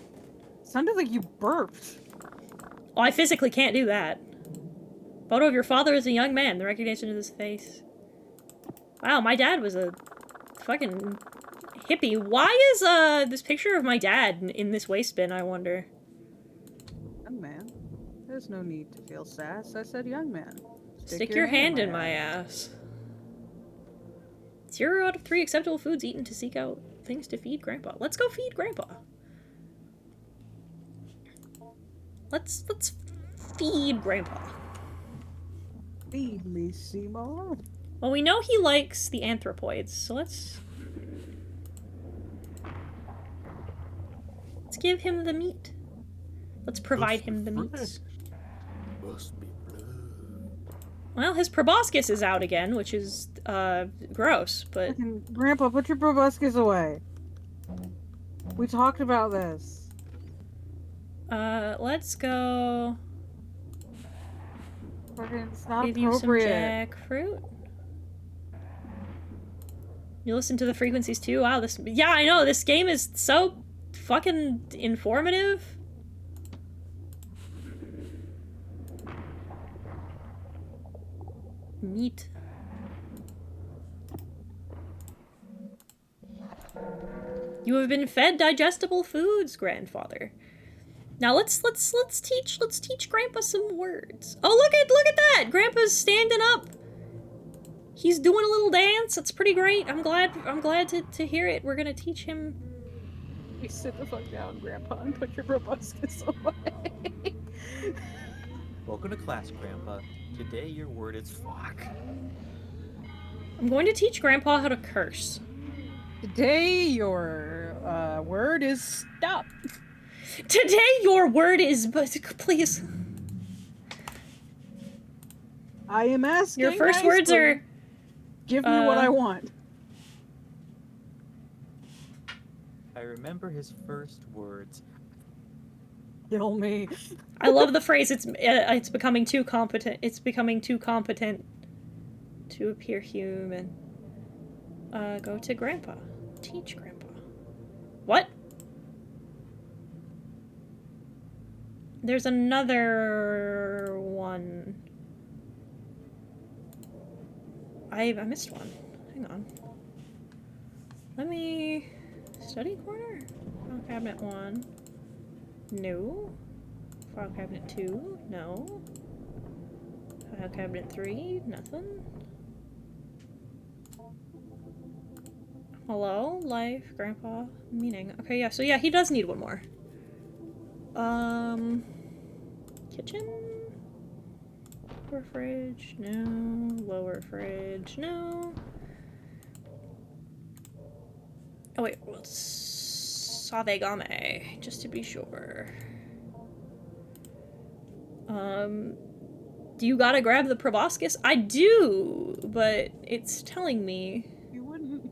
Sounded like you burped. Oh, I physically can't do that. Photo of your father as a young man. The recognition of his face. Wow, my dad was a fucking hippie. Why is this picture of my dad in this waste bin, I wonder? Young man. There's no need to feel sass. I said young man. Stick your hand in my ass. 0 out of 3 acceptable foods eaten to seek out things to feed Grandpa. Let's go feed Grandpa. Let's feed Grandpa. Feed me, Seymour. Well, we know he likes the anthropoids, so let's give him the meat. Let's provide him the meats. Must be blood. Well, his proboscis is out again, which is gross, but Grandpa, put your proboscis away. We talked about this. let's go It's not give you some appropriate. jackfruit. You listen to the frequencies too? Wow, yeah, I know, this game is so fucking informative. Meat. You have been fed digestible foods, grandfather. Now let's teach Grandpa some words. Oh, look at that! Grandpa's standing up. He's doing a little dance. It's pretty great. I'm glad to hear it. We're gonna teach him. You sit the fuck down, Grandpa, and put your proboscis away. Welcome to class, Grandpa. Today your word is fuck. I'm going to teach Grandpa how to curse. Today your word is stop. Today your word is please. I am asking. Your first words are give me what I want. I remember his first words. Kill me. I love the phrase. It's becoming too competent. It's becoming too competent to appear human. Go to Grandpa. Teach Grandpa. What? There's another one. I missed one. Hang on. Let me... Study corner? File cabinet 1. No. File cabinet 2. No. File cabinet 3. Nothing. Hello? Life? Grandpa? Meaning. Okay, yeah, so yeah, he does need one more. Kitchen? Upper fridge? No. Lower fridge? No. Oh wait, Savegame, just to be sure. Do you gotta grab the proboscis? I do, but it's telling me. You wouldn't.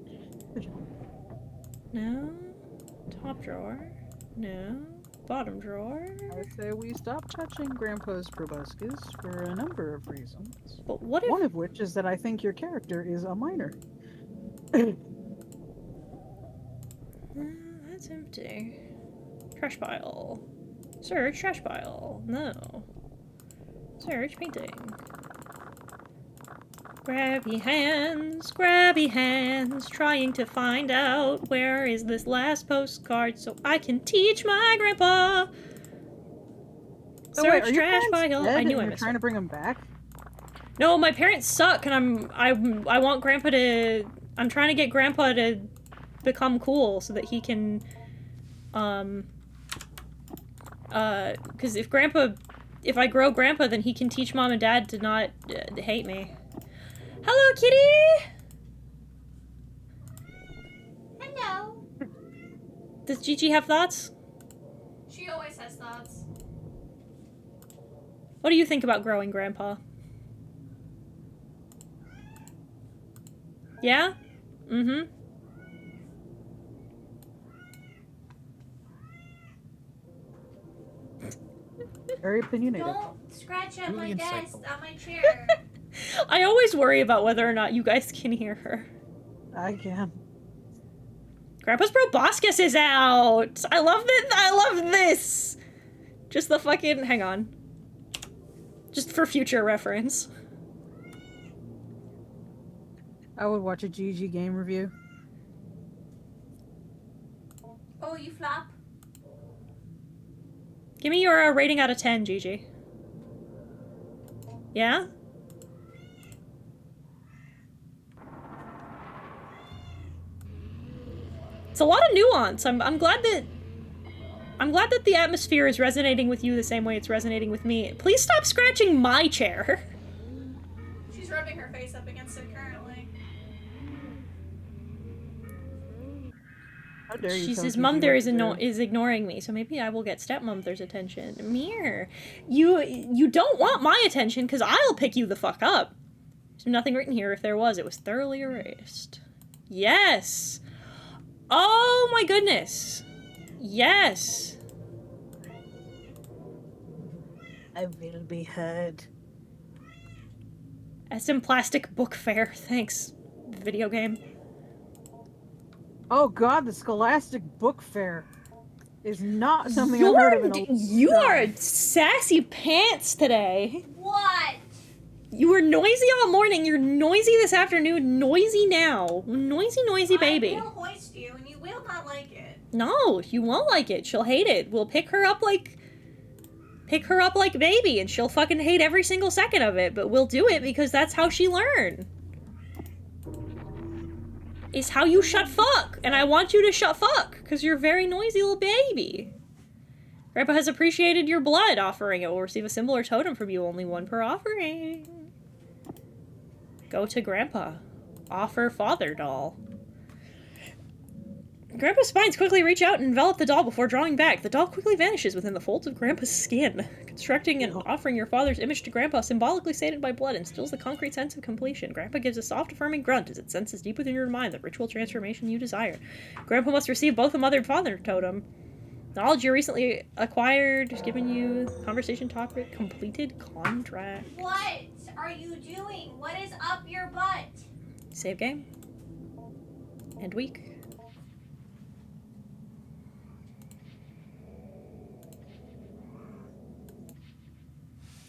No. Top drawer? No. Bottom drawer? I say we stop touching Grandpa's proboscis for a number of reasons. But what if... One of which is that I think your character is a minor. That's empty. Trash pile. Search trash pile. No. Search painting. Grabby hands, trying to find out where is this last postcard so I can teach my grandpa. So wait, Search trash pile. I knew I missed trying to bring him back. No, my parents suck, and I want Grandpa to. I'm trying to get Grandpa to become cool so that he can. Because if I grow Grandpa, then he can teach Mom and Dad to not hate me. Hello, kitty! Hello. Does Gigi have thoughts? She always has thoughts. What do you think about growing Grandpa? Yeah? Mm-hmm. Very opinionated. Don't scratch at my desk, on my chair. I always worry about whether or not you guys can hear her. I can. Grandpa's proboscis is out! I love this! I love this! Just the fucking... Hang on. Just for future reference. I would watch a GG game review. Oh, you flop? Give me your rating out of 10, Gigi. Yeah? It's a lot of nuance. I'm glad that the atmosphere is resonating with you the same way it's resonating with me. Please stop scratching my chair. She's rubbing her face up against it currently. How dare you? She says, "Mom, there is ignoring me, so maybe I will get stepmom's attention." Mirror, you don't want my attention because I'll pick you the fuck up. There's nothing written here. If there was, it was thoroughly erased. Yes. Oh my goodness. Yes. I will be heard. SM Plastic Book Fair. Thanks, video game. Oh god, the Scholastic Book Fair is not something I've heard of in a You are sassy pants today. What? You were noisy all morning, you're noisy this afternoon, noisy now. Noisy baby. I will hoist you and you will not like it. No, you won't like it. She'll hate it. We'll pick her up like baby and she'll fucking hate every single second of it, but we'll do it because that's how she learned. It's how you shut fuck, and I want you to shut fuck, because you're a very noisy little baby. Grandpa has appreciated your blood offering. It will receive a symbol or totem from you, only one per offering. Go to Grandpa. Offer father doll. Grandpa's spines quickly reach out and envelop the doll before drawing back. The doll quickly vanishes within the folds of Grandpa's skin. Constructing and offering your father's image to Grandpa, symbolically sated by blood, instills the concrete sense of completion. Grandpa gives a soft, affirming grunt as it senses deep within your mind the ritual transformation you desire. Grandpa must receive both a mother and father totem. Knowledge you recently acquired has given you conversation topic completed contract. What are you doing? What is up your butt? Save game. End week.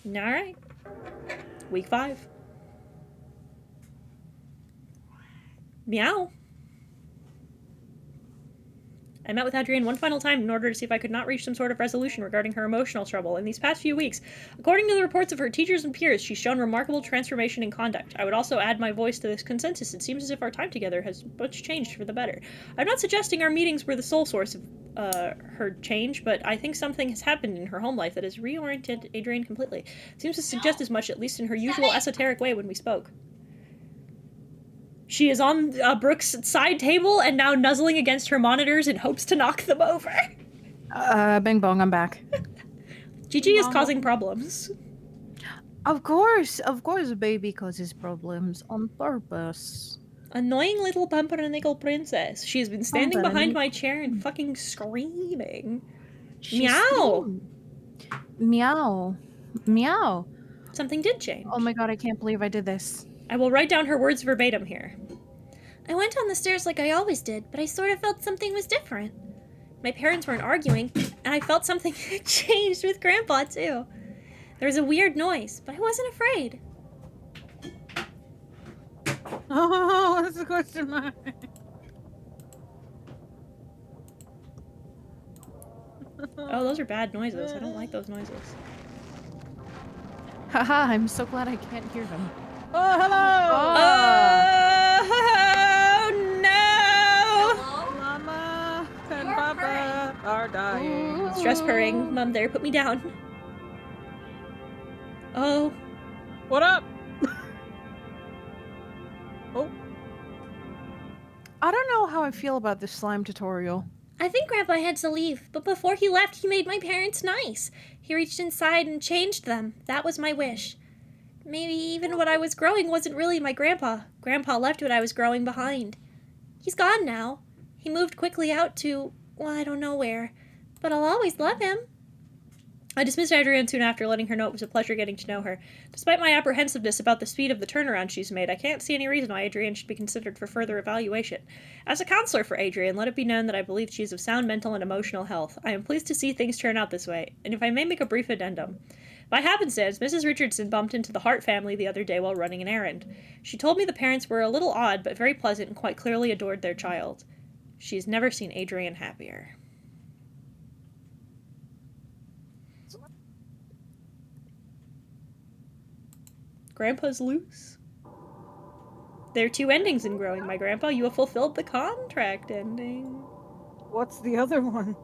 Alright. Week 5. Meow. I met with Adrienne one final time in order to see if I could not reach some sort of resolution regarding her emotional trouble. In these past few weeks, according to the reports of her teachers and peers, she's shown remarkable transformation in conduct. I would also add my voice to this consensus. It seems as if our time together has much changed for the better. I'm not suggesting our meetings were the sole source of her change, but I think something has happened in her home life that has reoriented Adrienne completely. It seems to suggest as much, at least in her usual esoteric way when we spoke. She is on Brooke's side table and now nuzzling against her monitors in hopes to knock them over. Bing bong, I'm back. Gigi is causing problems. Of course, a baby causes problems on purpose. Annoying little pumpernickel princess. She has been standing behind my chair and fucking screaming. Meow! Meow. Meow. Something did change. Oh my god, I can't believe I did this. I will write down her words verbatim here. I went on the stairs like I always did, but I sort of felt something was different. My parents weren't arguing, and I felt something had changed with Grandpa, too. There was a weird noise, but I wasn't afraid. Oh, that's a question mark. Oh, those are bad noises. I don't like those noises. Haha, I'm so glad I can't hear them. Oh, hello! Oh, no! Hello? Mama and Papa are dying. Stress purring. Mom there, put me down. Oh. What up? Oh. I don't know how I feel about this slime tutorial. I think Grandpa had to leave, but before he left, he made my parents nice. He reached inside and changed them. That was my wish. Maybe even what I was growing wasn't really my grandpa. Grandpa left what I was growing behind. He's gone now. He moved quickly out to, well, I don't know where. But I'll always love him. I dismissed Adrienne soon after, letting her know it was a pleasure getting to know her. Despite my apprehensiveness about the speed of the turnaround she's made, I can't see any reason why Adrienne should be considered for further evaluation. As a counselor for Adrienne, let it be known that I believe she is of sound mental and emotional health. I am pleased to see things turn out this way, and if I may make a brief addendum. By happenstance, Mrs. Richardson bumped into the Hart family the other day while running an errand. She told me the parents were a little odd, but very pleasant and quite clearly adored their child. She has never seen Adrienne happier. Grandpa's loose. There are 2 endings in growing, my grandpa. You have fulfilled the contract ending. What's the other one?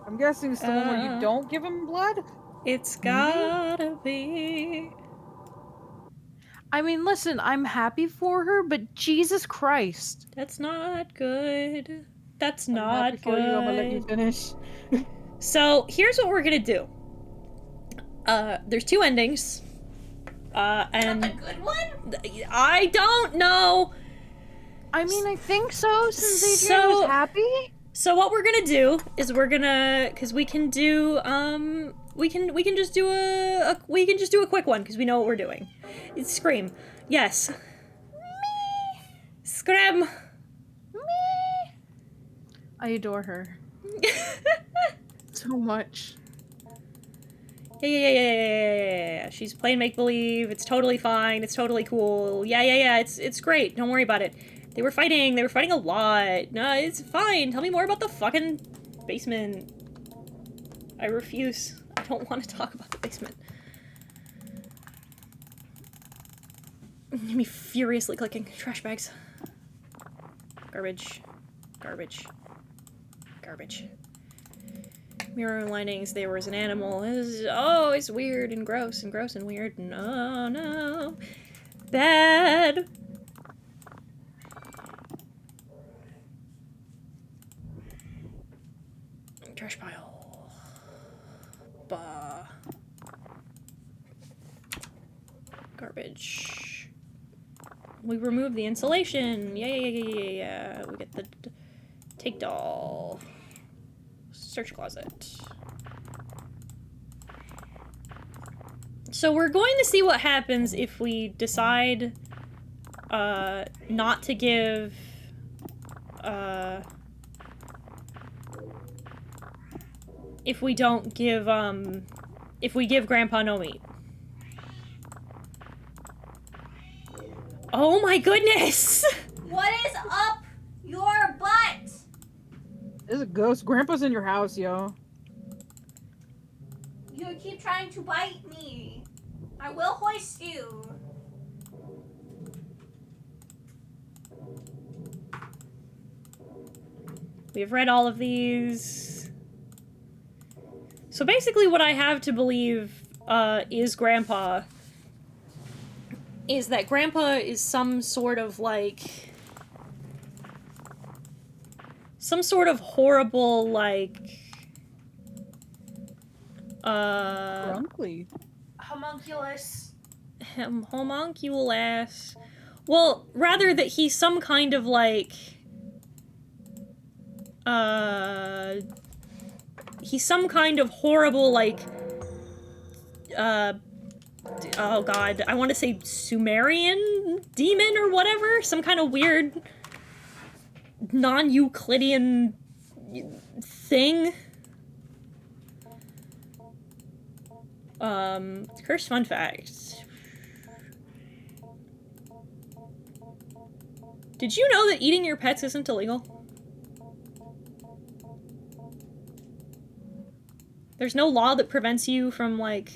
I'm guessing it's the one where you don't give him blood? It's gotta be. I mean, listen, I'm happy for her, but Jesus Christ. That's not good. That's I'm not happy for good. you. I'm gonna let you finish. So, here's what we're gonna do. There's 2 endings. And... a good one? I don't know! I mean, I think so, since Adrienne was happy. So what we're gonna do is we're gonna, cause we can do, we can just do a quick one, cause we know what we're doing. It's Scream. Yes. Me. Scream. Me. I adore her. So much. Yeah. She's playing make-believe. It's totally fine. It's totally cool. Yeah. It's great. Don't worry about it. They were fighting a lot. No, it's fine. Tell me more about the fucking basement. I refuse. I don't want to talk about the basement. Me furiously clicking. Trash bags. Garbage. Mirror linings, there was an animal. It's weird and gross and weird. No. Bad. Trash pile. Bah. Garbage. We remove the insulation. Yeah. We get the take doll. Search closet. So we're going to see what happens if we decide not to give if we don't give if we give Grandpa no meat. Oh my goodness! What is up your butt? There's a ghost. Grandpa's in your house, yo. You keep trying to bite me. I will hoist you. We've read all of these. So basically what I have to believe is Grandpa is that Grandpa is some sort of like some sort of horrible like Grunkly. Homunculus. Homunculus. Well, rather that he's some kind of like he's some kind of horrible like oh god, I want to say Sumerian demon or whatever, some kind of weird non-Euclidean thing. Cursed fun fact. Did you know that eating your pets isn't illegal? There's no law that prevents you from, like,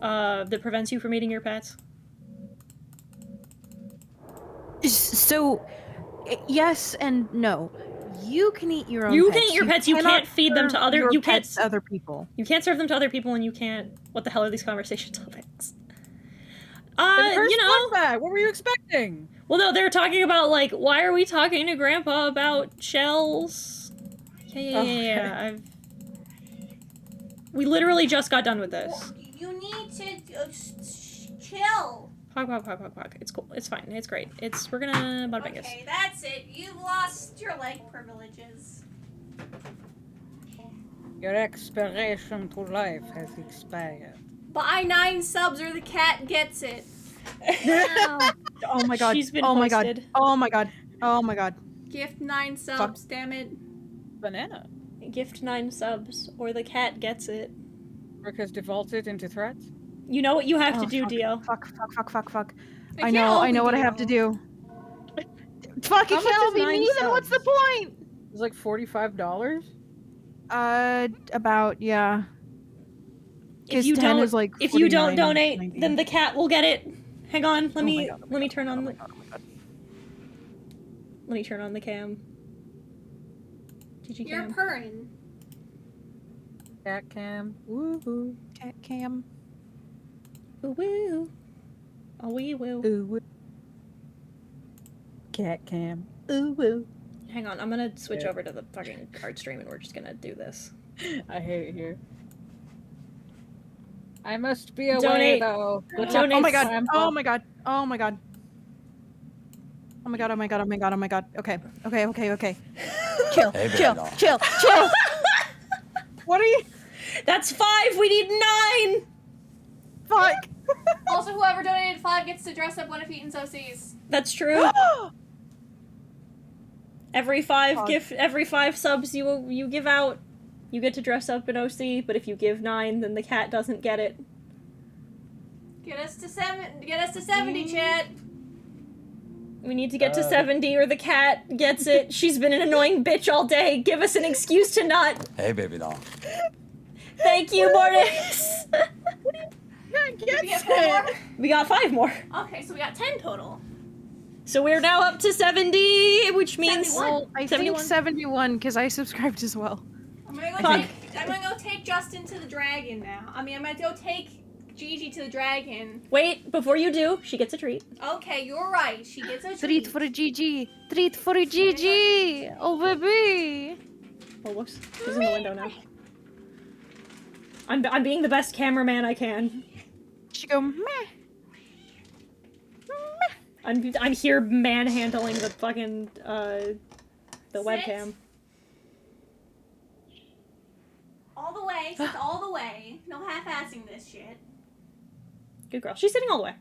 that prevents you from eating your pets. So, yes and no. You can eat your own You pets. can eat your pets, you can't feed them to other- you can't- other people. You can't serve them to other people, and you can't... What the hell are these conversation topics? You know... What were you expecting? Well, no, they're talking about, like, why are we talking to Grandpa about shells? Yeah. We literally just got done with this. You need to chill. Pog. It's cool. It's fine. It's great. We're gonna bada bing. Okay, that's it. You've lost your leg privileges. Your expiration to life has expired. Buy 9 subs or the cat gets it. Oh my god. She's been oh my posted. god. Oh my god. Oh my god. Gift 9 subs, damn it. Banana. Gift 9 subs, or the cat gets it. Rick has defaulted into threats. You know what you have to Oh, do, fuck, Dio. Fuck. I I can't know what I Dio. have to do. Fuck, it How much can't is be 9 me, then what's the subs? point? It's like $45. About, yeah. If you 10 don't, is like if you don't 49, donate, 90. then the cat will get it. Hang on, let me turn on God. let me turn on the cam. GG You're cam. purring. Cat cam. Woohoo. Cat cam. Ooh woo. Oh wee woo. Ooh woo. Cat cam. Ooh woo. Hang on, I'm gonna switch over to the fucking card stream and we're just gonna do this. I hate it here. I must be away Donate. though. Donate. Oh my god. Grandpa. Oh my god. Oh my god. Oh my god. Oh my god. Oh my god. Oh my god. Okay. Chill. Hey, baby chill. doll. Chill. What are you? That's 5. We need 9. Fuck. Also, whoever donated 5 gets to dress up one of Heaton's OCs. That's true. Every 5 subs you give out, you get to dress up in OC, but if you give 9, then the cat doesn't get it. Get us to 70, chat. We need to get to 70 or the cat gets it. She's been an annoying bitch all day. Give us an excuse to not. Hey, baby doll. Thank you, Mortis. Did we get 4 more? We got 5 more. Okay, so we got 10 total. So we're now up to 70, which means 71. I 71. think 71 because I subscribed as well. I'm gonna go take Justin to the dragon now. I'm gonna go take Gigi to the dragon. Wait, before you do, she gets a treat. Okay, you're right. She gets a Treat for a GG. Treat for a GG. Oh baby. Oh, whoops. She's in the window now. I'm being the best cameraman I can. She go meh. I'm here manhandling the fucking the webcam. All the way. Sit all the way. No half-assing this shit. Good girl. She's sitting all the way.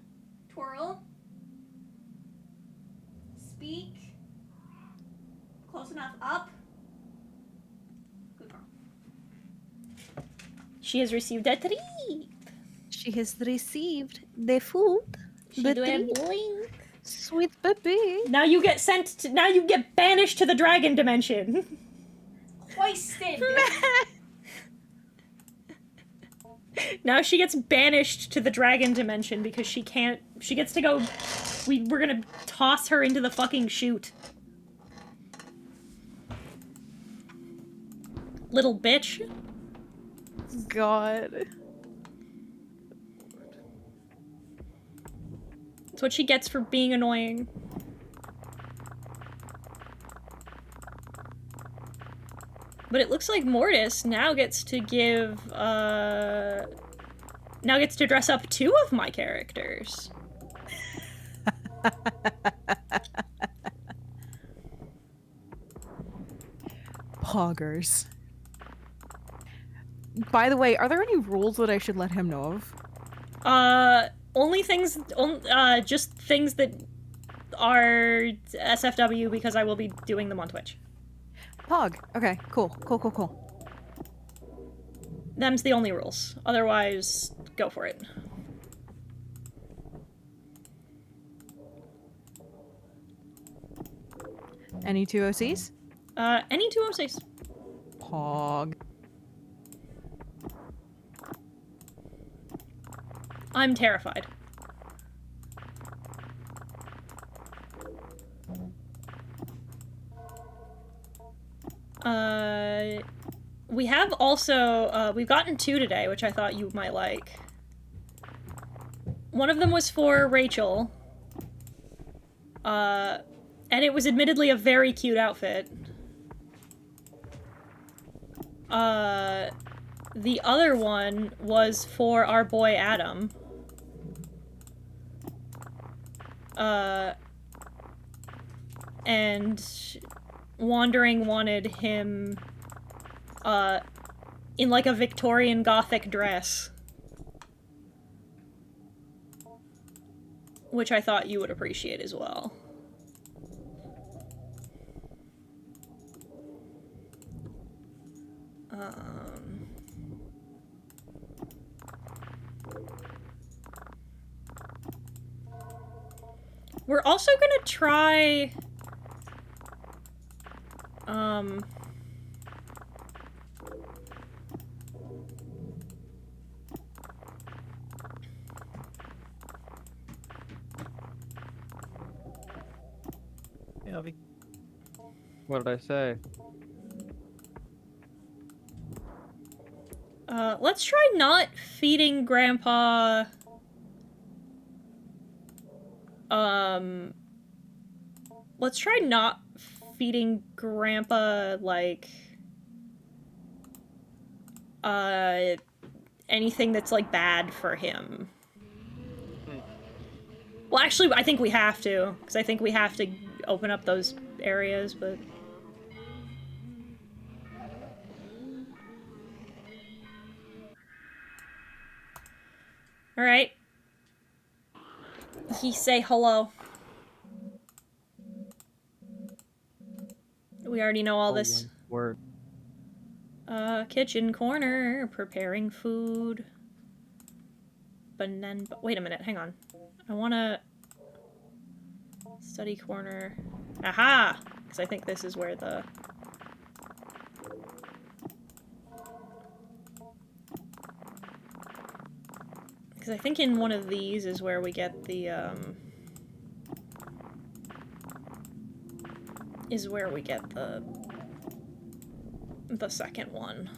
Twirl. Speak. Close enough. Up. Good girl. She has received a treat. She has received the food. She the do a treat. blink. Sweet baby. Now you get sent to, now you get banished to the dragon dimension. Hoisted. Now she gets banished to the dragon dimension because she gets to go, we're gonna toss her into the fucking chute. Little bitch. God. That's what she gets for being annoying. But it looks like Mortis now gets to give, now gets to dress up 2 of my characters. Poggers. By the way, are there any rules that I should let him know of? Only things, just things that are SFW because I will be doing them on Twitch. Pog. Okay, cool. Cool. Them's the only rules. Otherwise, go for it. Any 2 OCs? Any 2 OCs. Pog. I'm terrified. We have also, we've gotten 2 today, which I thought you might like. One of them was for Rachel. And it was admittedly a very cute outfit. The other one was for our boy Adam. And Wandering wanted him, in like a Victorian Gothic dress. Which I thought you would appreciate as well. We're also gonna try... Yeah, what did I say? Let's try not feeding Grandpa... Let's try not feeding Grandpa, like... anything that's, like, bad for him. Well, actually, I think we have to, because I think we have to open up those areas, but... Alright. He say hello. We already know all this. Word. Kitchen corner, preparing food. Wait a minute, hang on. I wanna... Study corner. Aha! Because I think this is where the... Because I think in one of these is where we get the, is where we get the second one.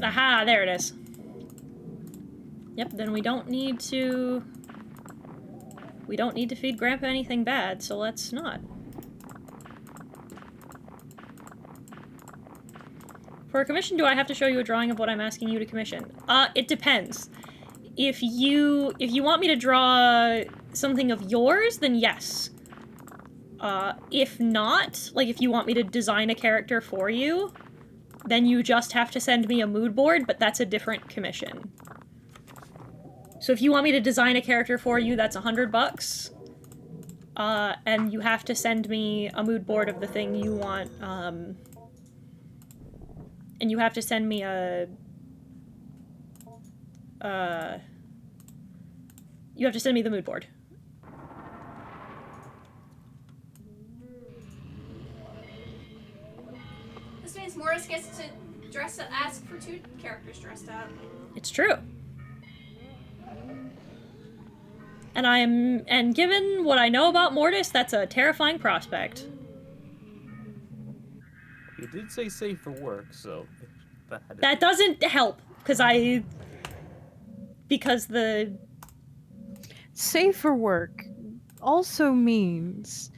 Aha, there it is. Yep, then we don't need to feed Grandpa anything bad, so let's not. For a commission, do I have to show you a drawing of what I'm asking you to commission? It depends. If you want me to draw something of yours, then yes. If not, like if you want me to design a character for you, then you just have to send me a mood board, but that's a different commission. So if you want me to design a character for you, that's $100. And you have to send me a mood board of the thing you want, and you have to send me a, you have to send me the mood board. This means Morris gets to ask for 2 characters dressed up. It's true. And given what I know about Mortis, that's a terrifying prospect. You did say safe for work, so that doesn't help, because the safe for work also means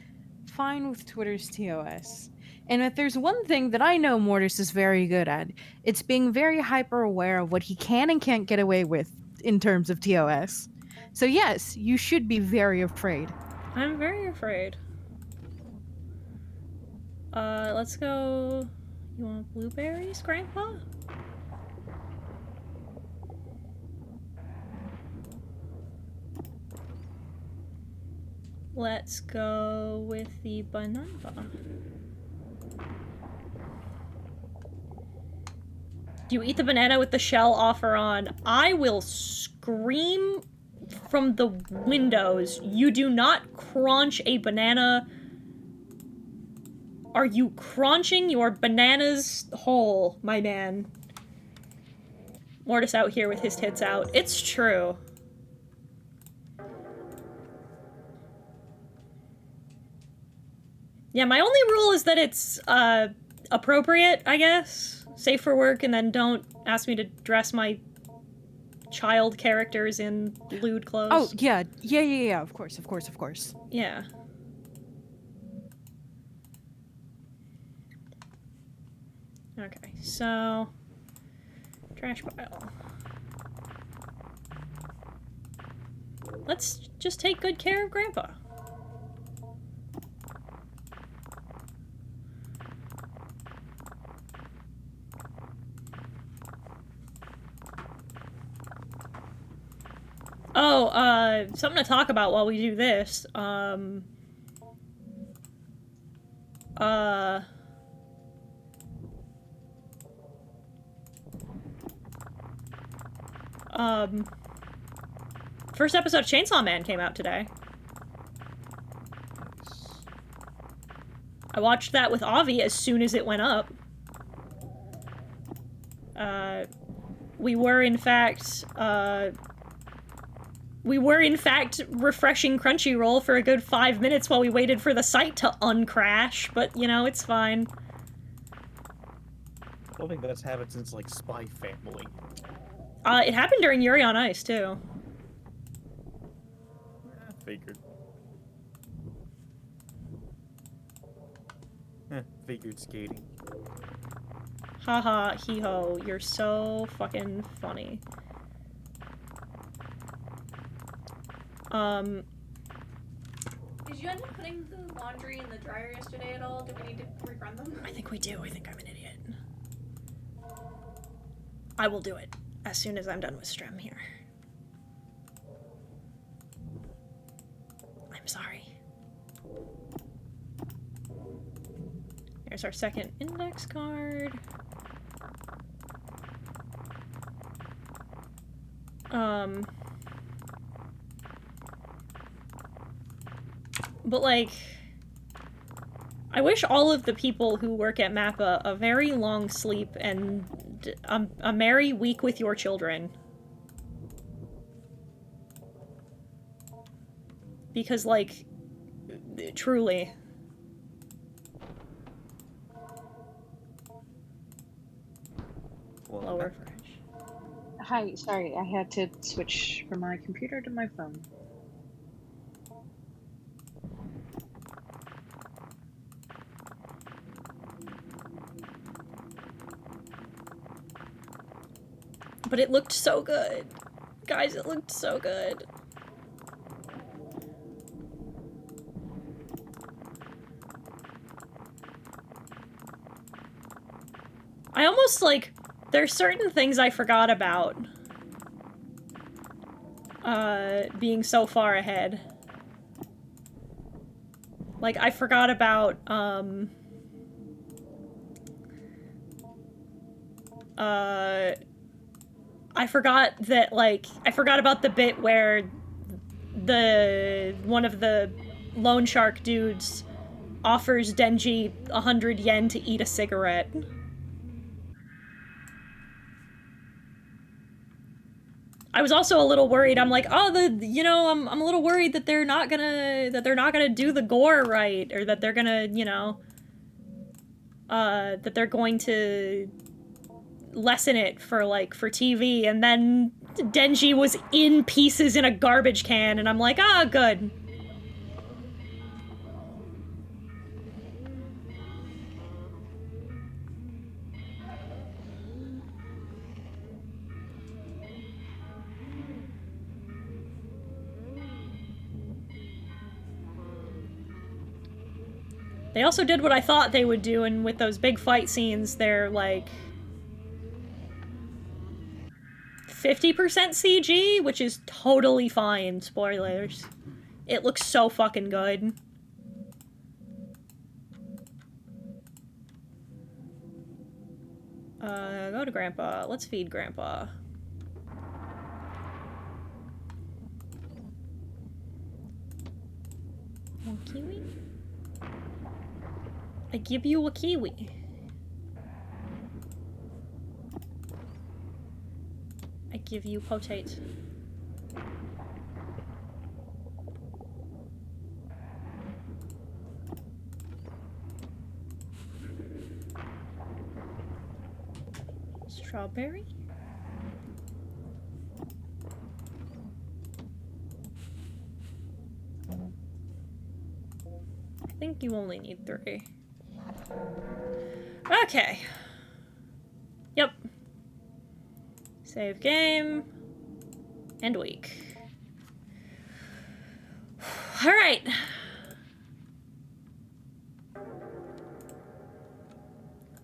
fine with Twitter's TOS. And if there's one thing that I know Mortis is very good at, it's being very hyper aware of what he can and can't get away with in terms of TOS. So yes, you should be very afraid. I'm very afraid. Let's go... You want blueberries, Grandpa? Let's go with the banana. Do you eat the banana with the shell off or on? I will scream from the windows. You do not crunch a banana. Are you crunching your bananas whole, my man? Mortis out here with his tits out. It's true. Yeah, my only rule is that it's, appropriate, I guess. Safe for work, and then don't ask me to dress my child characters in lewd clothes. Oh, yeah. Yeah, of course. Yeah. Okay, so... Trash pile. Let's just take good care of Grandpa. Oh, something to talk about while we do this. First episode of Chainsaw Man came out today. I watched that with Avi as soon as it went up. We were in fact refreshing Crunchyroll for a good 5 minutes while we waited for the site to uncrash, but, you know, it's fine. I don't think that's happened since, like, Spy Family. It happened during Yuri on Ice, too. Figured. Figured skating. Haha, hee-ho, you're so fucking funny. Did you end up putting the laundry in the dryer yesterday at all? Do we need to rerun them? I think we do. I think I'm an idiot. I will do it as soon as I'm done with Strem here. I'm sorry. There's our second index card. But, like, I wish all of the people who work at MAPPA a very long sleep and a merry week with your children. Because, like, truly. Lower fridge. Hi, sorry, I had to switch from my computer to my phone. But it looked so good. Guys, it looked so good. I almost, like, there's certain things I forgot about. Being so far ahead. Like, I forgot about, I forgot that, like, I forgot about the bit where one of the loan shark dudes offers Denji 100 yen to eat a cigarette. I was also a little worried. I'm like, oh, I'm a little worried that they're not gonna do the gore right, or that they're gonna, that they're going to lessen it for TV, and then Denji was in pieces in a garbage can, and I'm like, ah, good. They also did what I thought they would do, and with those big fight scenes, they're like 50% CG, which is totally fine. Spoilers. It looks so fucking good. Go to Grandpa. Let's feed Grandpa. One kiwi? I give you a kiwi. I give you potato. Strawberry? I think you only need 3. Okay. Yep. Save game. End week. Alright.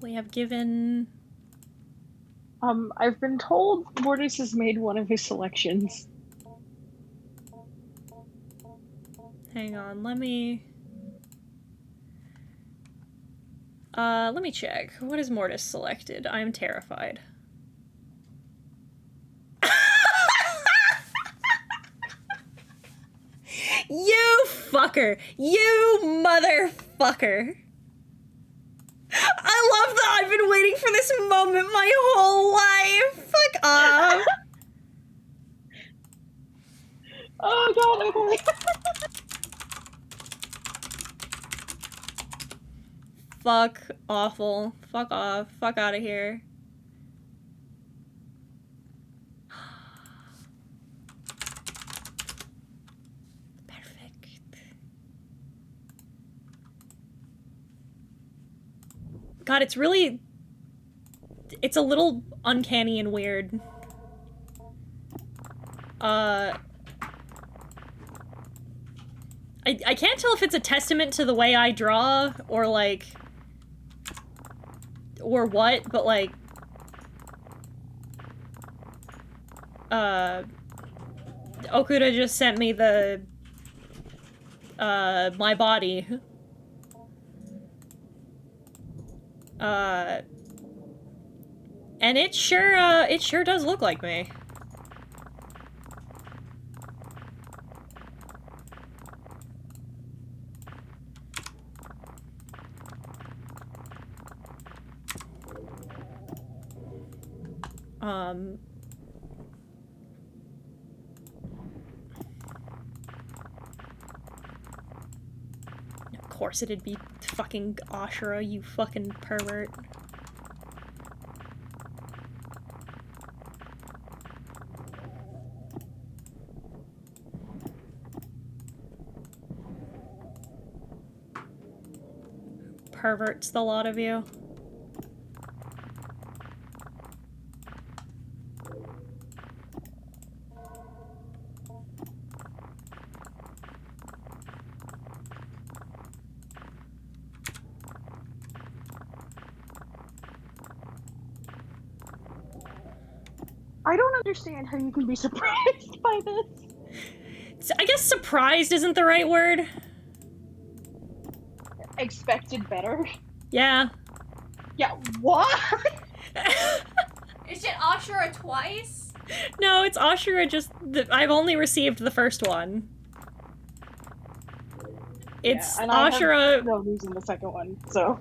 We have given... I've been told Mortis has made one of his selections. Hang on, let me check. What is Mortis selected? I'm terrified. You fucker! You motherfucker! I love that I've been waiting for this moment my whole life! Fuck off! Oh god, okay. Fuck awful. Fuck off. Fuck out of here. Perfect. God, it's really... It's a little uncanny and weird. I can't tell if it's a testament to the way I draw, or like... or what, but like... Okuda just sent me the... my body. And it sure does look like me. Of course it'd be fucking Ashura, you fucking pervert. Perverts, the lot of you. I don't understand how you can be surprised by this. I guess surprised isn't the right word. expected better. Yeah. Yeah, what? Is it Ashura twice? No, it's Ashura just... I've only received the first one. It's and Ashura... I have no reason the second one, so...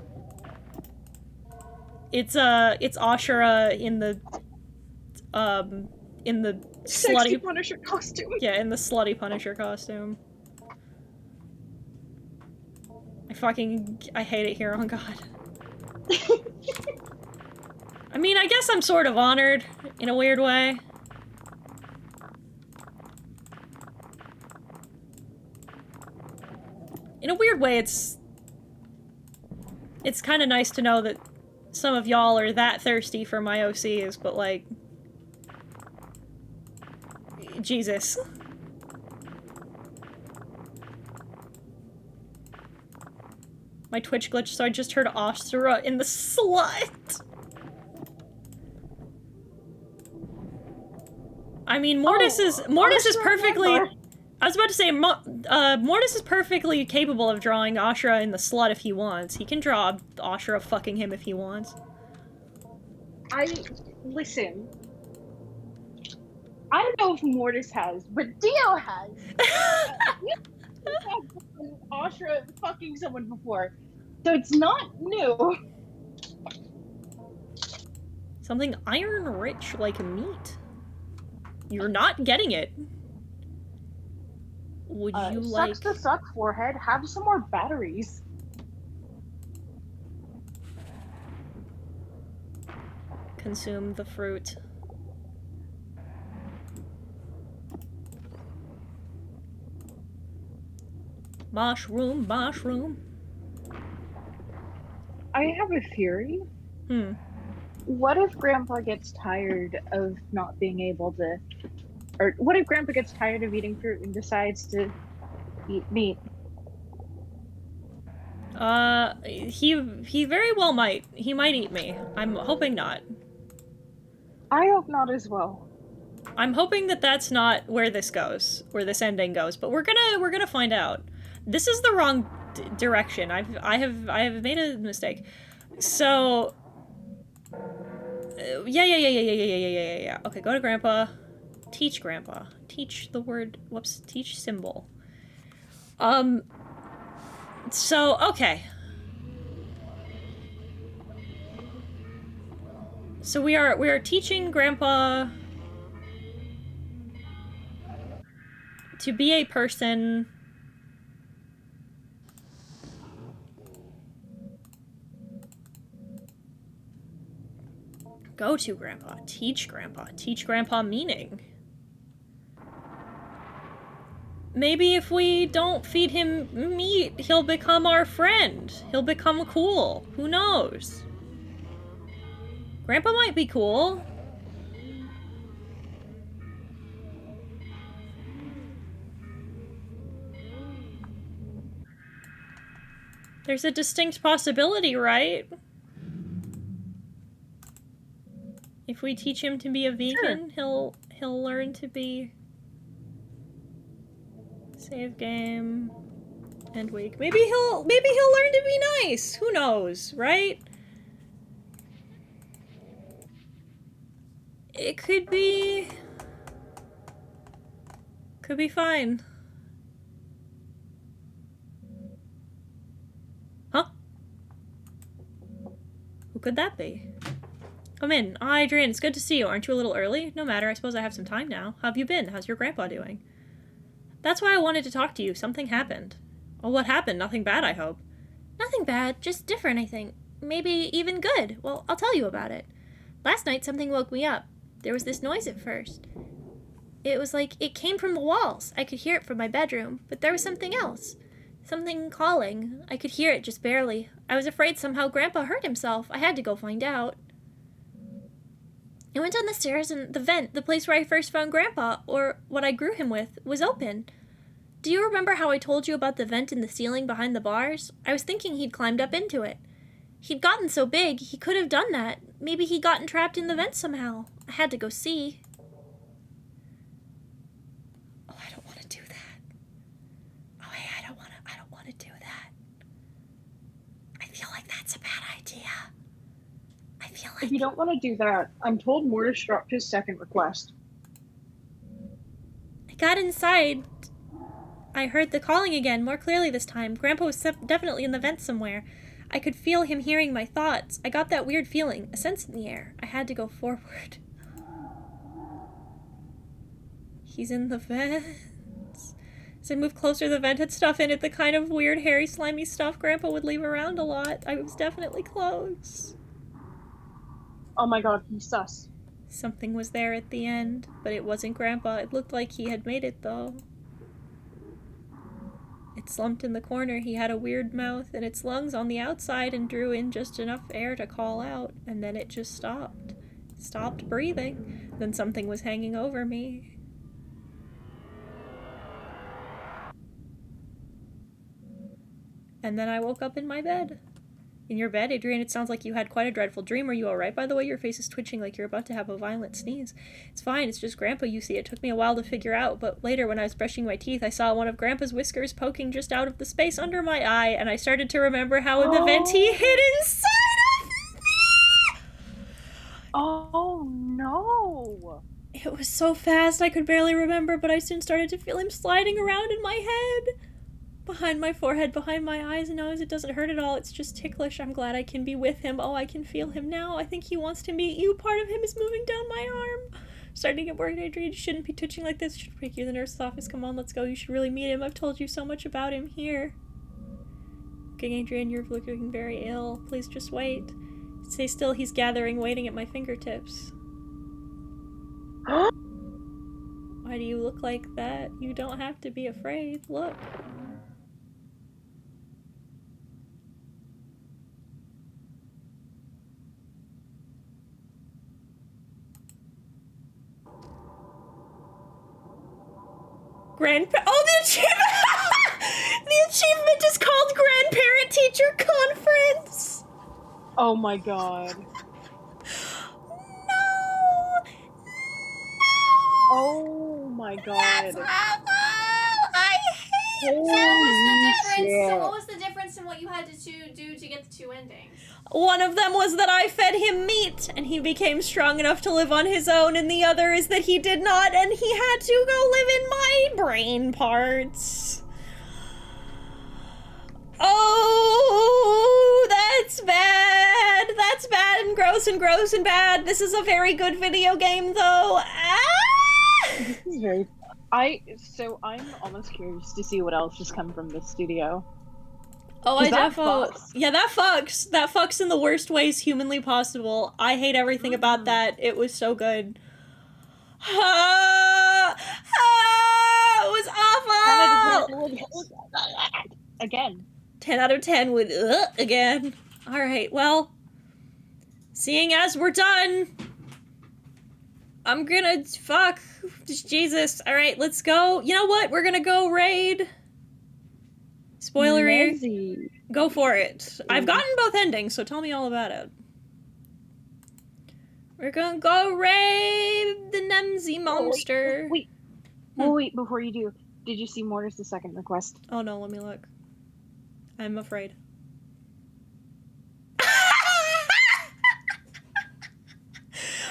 It's Ashura in the Sexy slutty... Punisher costume. Yeah, in the slutty Punisher costume. I hate it here, oh god. I mean, I guess I'm sort of honored, in a weird way. In a weird way, it's kind of nice to know that some of y'all are that thirsty for my OCs, but like... Jesus. My Twitch glitched, so I just heard Ashura in the slut. I mean, Mortis is perfectly... I was about to say, Mortis is perfectly capable of drawing Ashura in the slut if he wants. He can draw Ashura fucking him if he wants. Listen. I don't know if Mortis has, but Dio has. We've had Ashura fucking someone before, so it's not new. Something iron-rich like meat. You're not getting it. Would you like... Sucks to suck, forehead. Have some more batteries. Consume the fruit. Mushroom, mushroom. I have a theory. What if Grandpa gets tired of not being able to... Or what if Grandpa gets tired of eating fruit and decides to eat meat? He very well might. He might eat me. I'm hoping not. I hope not as well. I'm hoping that that's not where this goes, where this ending goes, but we're gonna find out. This is the wrong direction. I have made a mistake. So yeah. Okay, go to Grandpa. Teach Grandpa. Teach the word, whoops, teach symbol. So, okay. So we are teaching Grandpa to be a person go to Grandpa. Teach Grandpa. Teach Grandpa meaning. Maybe if we don't feed him meat, he'll become our friend. He'll become cool. Who knows? Grandpa might be cool. There's a distinct possibility, right? If we teach him to be a vegan, he'll learn to be... Save game. End week. Maybe he'll learn to be nice. Who knows, right? It could be fine. Huh? Who could that be? Come in. Ah, Adrian, it's good to see you. Aren't you a little early? No matter, I suppose I have some time now. How have you been? How's your grandpa doing? That's why I wanted to talk to you. Something happened. Oh, what happened? Nothing bad, I hope. Nothing bad, just different, I think. Maybe even good. Well, I'll tell you about it. Last night, something woke me up. There was this noise at first. It was like it came from the walls. I could hear it from my bedroom, but there was something else. Something calling. I could hear it just barely. I was afraid somehow Grandpa hurt himself. I had to go find out. I went on the stairs and the vent, the place where I first found Grandpa, or what I grew him with, was open. Do you remember how I told you about the vent in the ceiling behind the bars? I was thinking he'd climbed up into it. He'd gotten so big, he could have done that. Maybe he'd gotten trapped in the vent somehow. I had to go see. Oh, I don't want to do that. Oh, hey, I don't want to do that. That's a bad idea. I feel like... If you don't want to do that, I'm told Mortis dropped his second request. I got inside. I heard the calling again, more clearly this time. Grandpa was definitely in the vent somewhere. I could feel him hearing my thoughts. I got that weird feeling, a sense in the air. I had to go forward. He's in the vent. As I moved closer, the vent had stuff in it, the kind of weird, hairy, slimy stuff Grandpa would leave around a lot. I was definitely close. Oh my god, he's sus. Something was there at the end, but it wasn't Grandpa. It looked like he had made it, though. It slumped in the corner. He had a weird mouth and its lungs on the outside and drew in just enough air to call out, and then it just stopped. It stopped breathing. Then something was hanging over me. And then I woke up in my bed. In your bed, Adrian, it sounds like you had quite a dreadful dream. Are you alright, by the way? Your face is twitching like you're about to have a violent sneeze. It's fine, it's just Grandpa, you see. It took me a while to figure out, but later when I was brushing my teeth, I saw one of Grandpa's whiskers poking just out of the space under my eye, and I started to remember how in the vent he hid inside of me! Oh no! It was so fast I could barely remember, but I soon started to feel him sliding around in my head. Behind my forehead, behind my eyes and nose. It doesn't hurt at all. It's just ticklish. I'm glad I can be with him. Oh, I can feel him now. I think he wants to meet you. Part of him is moving down my arm. Starting to get worried, Adrian. You shouldn't be twitching like this. Should take you to the nurse's office. Come on, let's go. You should really meet him. I've told you so much about him here. Okay, Adrian, you're looking very ill. Please just wait. Stay still. He's gathering, waiting at my fingertips. Why do you look like that? You don't have to be afraid. Look. Oh, the achievement! The achievement is called Grandparent Teacher Conference! Oh my god. No! Oh my god. That's awful! I hate So what was the difference? shit. So what was the difference in what you had to do to get the two endings? One of them was that I fed him meat, and he became strong enough to live on his own, and the other is that he did not, and he had to go live in my brain parts. Oh, that's bad. That's bad and gross and bad. This is a very good video game, though. Ah! This is very... So I'm almost curious to see what else has come from this studio. Oh, I definitely... Yeah, that fucks. That fucks in the worst ways humanly possible. I hate everything about that. It was so good. It was awful! Again. 10 out of 10 would, again. Alright, well... Seeing as we're done... I'm gonna... Fuck. Jesus. Alright, let's go. You know what? We're gonna go raid... Spoilery. Go for it. I've gotten both endings, so tell me all about it. We're gonna go raid the Nemsy monster. Wait, before you do, did you see Mortis' second request? Oh no, let me look. I'm afraid.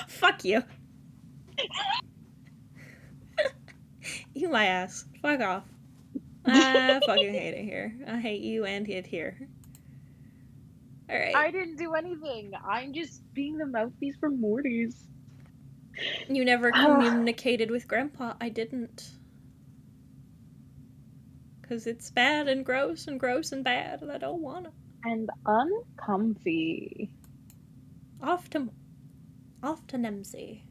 Fuck you. You my ass. Fuck off. I fucking hate it here. I hate you and it here. Alright. I didn't do anything. I'm just being the mouthpiece for Mortis. You never communicated with Grandpa. I didn't. Because it's bad and gross and bad, and I don't want to. And uncomfy. Off to Nemsy.